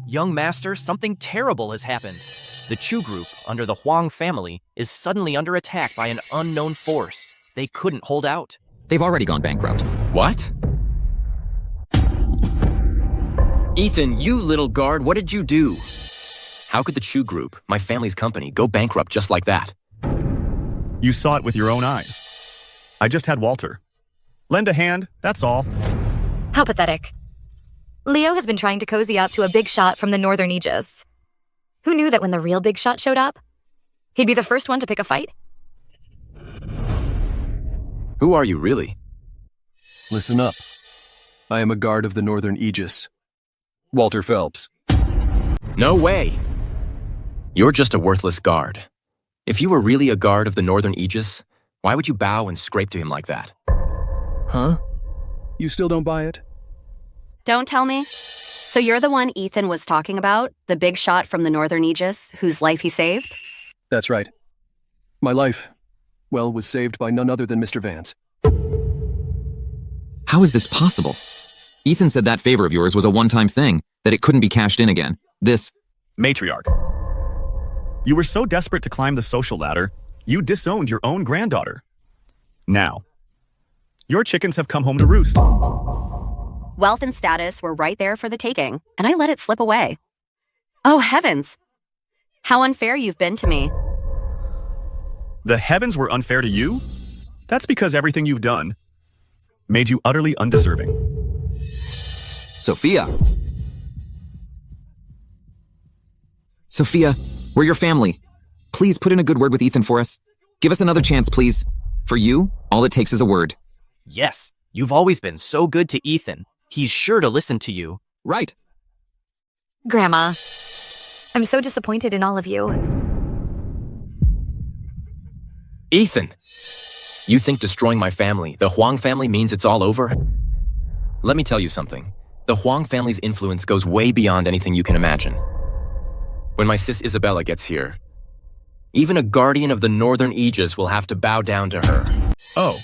Young master, something terrible has happened. The Chu group, under the Huang family, is suddenly under attack by an unknown force. They couldn't hold out. They've already gone bankrupt. What? Ethan, you little guard, what did you do? How could the Chu group, my family's company, go bankrupt just like that? You saw it with your own eyes. I just had Walter. Lend a hand, that's all. How pathetic. Leo has been trying to cozy up to a big shot from the Northern Aegis. Who knew that when the real big shot showed up, he'd be the first one to pick a fight? Who are you, really? Listen up. I am a guard of the Northern Aegis. Walter Phelps. No way! You're just a worthless guard. If you were really a guard of the Northern Aegis, why would you bow and scrape to him like that? Huh? You still don't buy it? Don't tell me. So you're the one Ethan was talking about? The big shot from the Northern Aegis, whose life he saved? That's right. My life, well, was saved by none other than Mr. Vance. How is this possible? Ethan said that favor of yours was a one-time thing, that it couldn't be cashed in again. This... Matriarch. You were so desperate to climb the social ladder, you disowned your own granddaughter. Now, your chickens have come home to roost. Wealth and status were right there for the taking, and I let it slip away. Oh, heavens! How unfair you've been to me. The heavens were unfair to you? That's because everything you've done made you utterly undeserving. Sophia! Sophia, we're your family. Please put in a good word with Ethan for us. Give us another chance, please. For you, all it takes is a word. Yes, you've always been so good to Ethan. He's sure to listen to you. Right. Grandma, I'm so disappointed in all of you. Ethan! You think destroying my family, the Huang family, means it's all over? Let me tell you something. The Huang family's influence goes way beyond anything you can imagine. When my sis Isabella gets here, even a guardian of the Northern Aegis will have to bow down to her. Oh.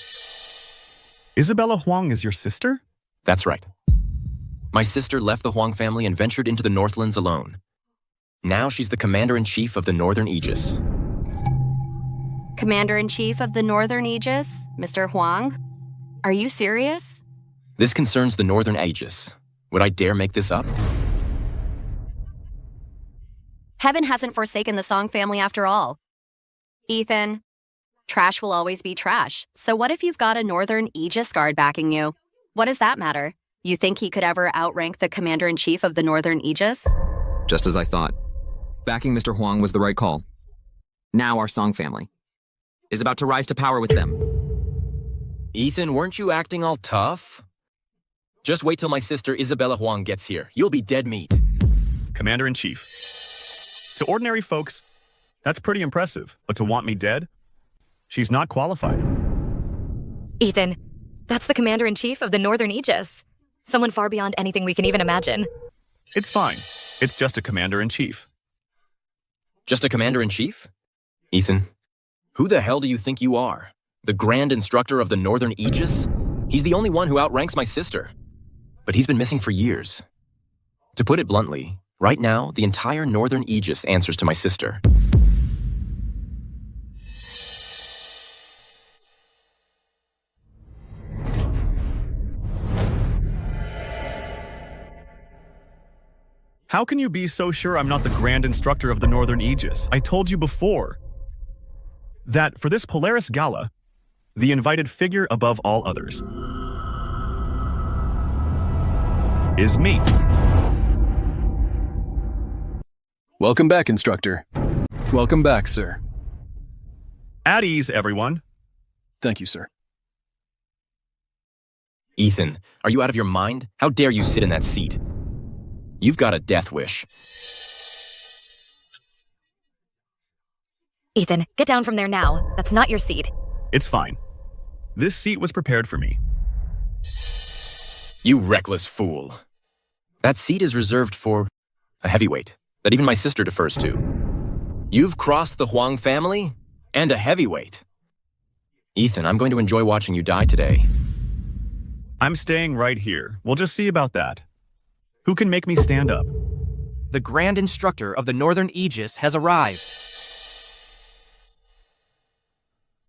Isabella Huang is your sister? That's right. My sister left the Huang family and ventured into the Northlands alone. Now she's the commander-in-chief of the Northern Aegis. Commander-in-chief of the Northern Aegis, Mr. Huang? Are you serious? This concerns the Northern Aegis. Would I dare make this up? Heaven hasn't forsaken the Song family after all. Ethan, trash will always be trash. So what if you've got a Northern Aegis guard backing you? What does that matter? You think he could ever outrank the commander-in-chief of the Northern Aegis? Just as I thought. Backing Mr. Huang was the right call. Now our Song family is about to rise to power with them. Ethan, weren't you acting all tough? Just wait till my sister Isabella Huang gets here. You'll be dead meat. Commander-in-Chief. To ordinary folks, that's pretty impressive. But to want me dead? She's not qualified. Ethan, that's the commander-in-chief of the Northern Aegis. Someone far beyond anything we can even imagine. It's fine. It's just a commander-in-chief. Just a commander-in-chief? Ethan, who the hell do you think you are? The Grand Instructor of the Northern Aegis? He's the only one who outranks my sister. But he's been missing for years. To put it bluntly, right now, the entire Northern Aegis answers to my sister. How can you be so sure I'm not the Grand Instructor of the Northern Aegis? I told you before that for this Polaris Gala, the invited figure above all others is me. Welcome back, Instructor. Welcome back, sir. At ease, everyone. Thank you, sir. Ethan, are you out of your mind? How dare you sit in that seat? You've got a death wish. Ethan, get down from there now. That's not your seat. It's fine. This seat was prepared for me. You reckless fool. That seat is reserved for a heavyweight that even my sister defers to. You've crossed the Huang family and a heavyweight. Ethan, I'm going to enjoy watching you die today. I'm staying right here. We'll just see about that. Who can make me stand up? The Grand Instructor of the Northern Aegis has arrived.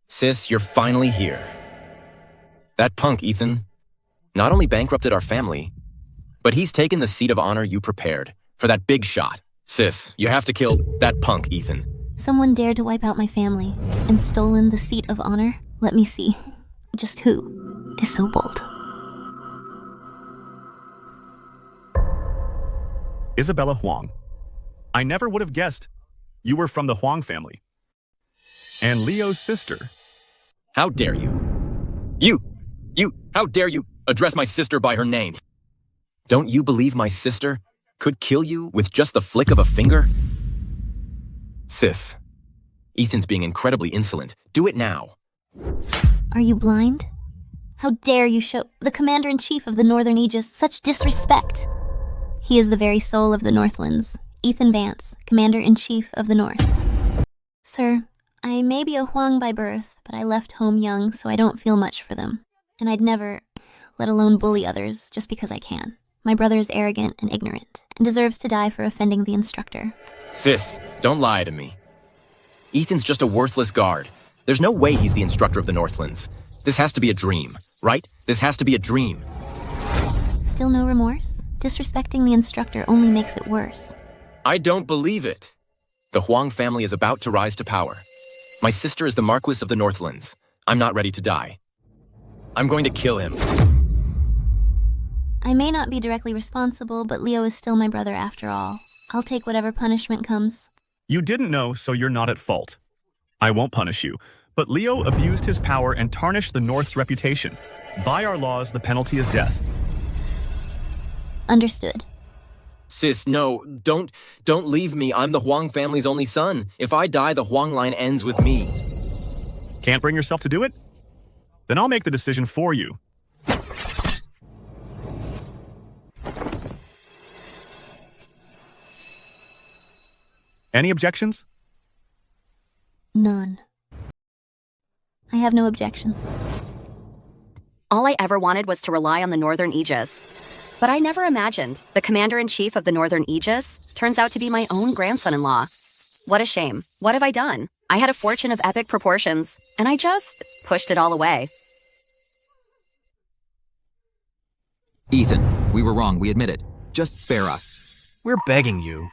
Sis, you're finally here. That punk, Ethan, not only bankrupted our family, but he's taken the seat of honor you prepared for that big shot. Sis, you have to kill that punk, Ethan. Someone dared to wipe out my family and stolen the seat of honor. Let me see. Just who is so bold? Isabella Huang. I never would have guessed you were from the Huang family. And Leo's sister. How dare you? How dare you address my sister by her name? Don't you believe my sister could kill you with just the flick of a finger? Sis, Ethan's being incredibly insolent. Do it now. Are you blind? How dare you show the commander-in-chief of the Northern Aegis such disrespect? He is the very soul of the Northlands. Ethan Vance, Commander-in-Chief of the North. Sir, I may be a Huang by birth, but I left home young, so I don't feel much for them. And I'd never, let alone bully others, just because I can. My brother is arrogant and ignorant, and deserves to die for offending the instructor. Sis, don't lie to me. Ethan's just a worthless guard. There's no way he's the instructor of the Northlands. This has to be a dream, right? This has to be a dream. Still no remorse? Disrespecting the instructor only makes it worse. I don't believe it. The Huang family is about to rise to power. My sister is the Marquis of the Northlands. I'm not ready to die. I'm going to kill him. I may not be directly responsible, but Leo is still my brother after all. I'll take whatever punishment comes. You didn't know, so you're not at fault. I won't punish you, but Leo abused his power and tarnished the North's reputation. By our laws, the penalty is death. Understood. Sis, no, don't leave me. I'm the Huang family's only son. If I die, the Huang line ends with me. Can't bring yourself to do it? Then I'll make the decision for you. Any objections? None. I have no objections. All I ever wanted was to rely on the Northern Aegis. But I never imagined the Commander-in-Chief of the Northern Aegis turns out to be my own grandson-in-law. What a shame. What have I done? I had a fortune of epic proportions, and I just pushed it all away. Ethan, we were wrong, we admit it. Just spare us. We're begging you.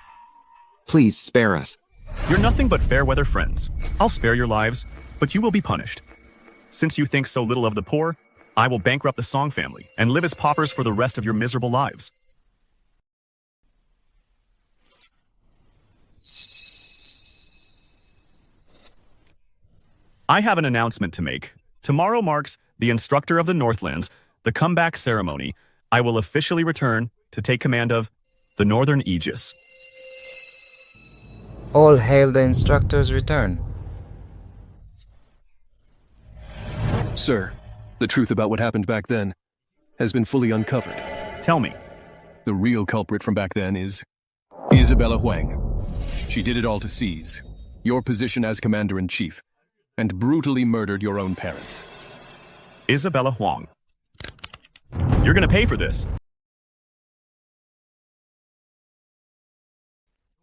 Please spare us. You're nothing but fair-weather friends. I'll spare your lives, but you will be punished. Since you think so little of the poor, I will bankrupt the Song family and live as paupers for the rest of your miserable lives. I have an announcement to make. Tomorrow marks the instructor of the Northlands, the comeback ceremony. I will officially return to take command of the Northern Aegis. All hail the instructor's return. Sir, the truth about what happened back then has been fully uncovered. Tell me. The real culprit from back then is Isabella Huang. She did it all to seize your position as Commander-in-Chief and brutally murdered your own parents. Isabella Huang. You're gonna pay for this.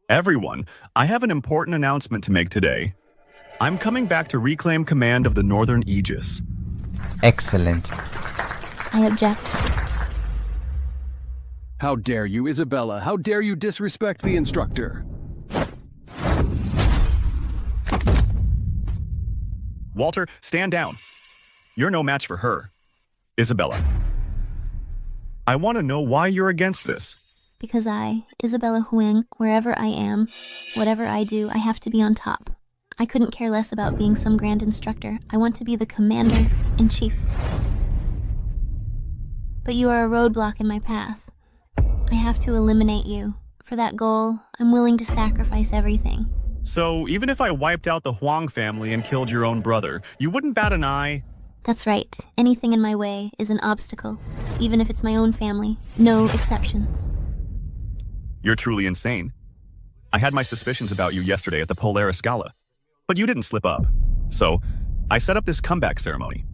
Everyone, I have an important announcement to make today. I'm coming back to reclaim command of the Northern Aegis. Excellent. I object. How dare you, Isabella? How dare you disrespect the instructor? Walter, stand down. You're no match for her. Isabella. I want to know why you're against this. Because I, Isabella Huang, wherever I am, whatever I do, I have to be on top. I couldn't care less about being some grand instructor. I want to be the Commander-in-Chief. But you are a roadblock in my path. I have to eliminate you. For that goal, I'm willing to sacrifice everything. So, even if I wiped out the Huang family and killed your own brother, you wouldn't bat an eye? That's right. Anything in my way is an obstacle, even if it's my own family. No exceptions. You're truly insane. I had my suspicions about you yesterday at the Polaris Gala, but you didn't slip up. So, I set up this comeback ceremony.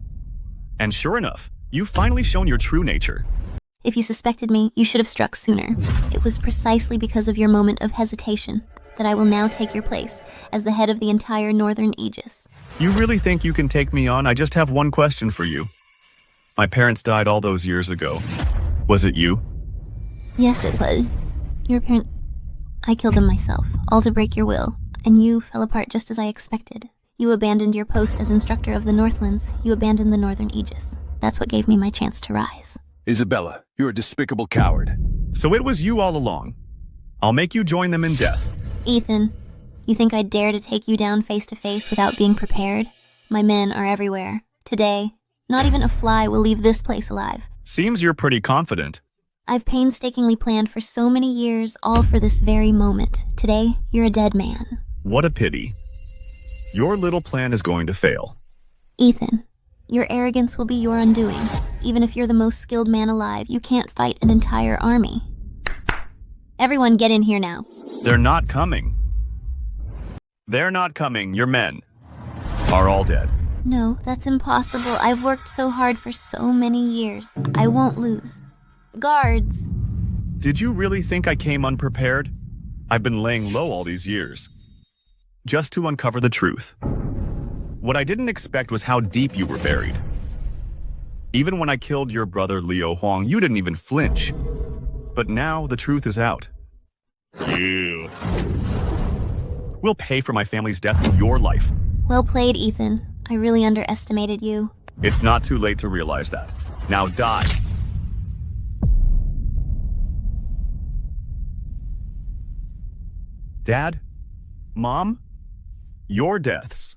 And sure enough, you've finally shown your true nature. If you suspected me, you should have struck sooner. It was precisely because of your moment of hesitation that I will now take your place as the head of the entire Northern Aegis. You really think you can take me on? I just have one question for you. My parents died all those years ago. Was it you? Yes, it was. Your parent... I killed them myself, all to break your will, and you fell apart just as I expected. You abandoned your post as instructor of the Northlands. You abandoned the Northern Aegis. That's what gave me my chance to rise. Isabella, you're a despicable coward. So it was you all along. I'll make you join them in death. Ethan, you think I'd dare to take you down face to face without being prepared? My men are everywhere. Today, not even a fly will leave this place alive. Seems you're pretty confident. I've painstakingly planned for so many years, all for this very moment. Today, you're a dead man. What a pity. Your little plan is going to fail. Ethan, your arrogance will be your undoing. Even if you're the most skilled man alive, you can't fight an entire army. Everyone get in here now. They're not coming. They're not coming. Your men are all dead. No, that's impossible. I've worked so hard for so many years. I won't lose. Guards! Did you really think I came unprepared? I've been laying low all these years, just to uncover the truth. What I didn't expect was how deep you were buried. Even when I killed your brother Liu Huang, you didn't even flinch. But now the truth is out. You. We'll pay for my family's death with your life. Well played, Ethan. I really underestimated you. It's not too late to realize that. Now die. Dad, Mom, your deaths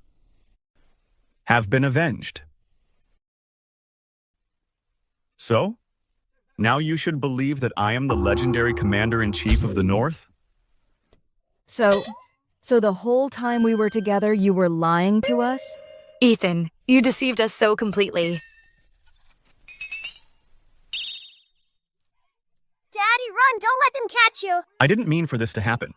have been avenged. So, now you should believe that I am the legendary commander-in-chief of the North? So the whole time we were together, you were lying to us? Ethan, you deceived us so completely. Daddy, run! Don't let them catch you! I didn't mean for this to happen.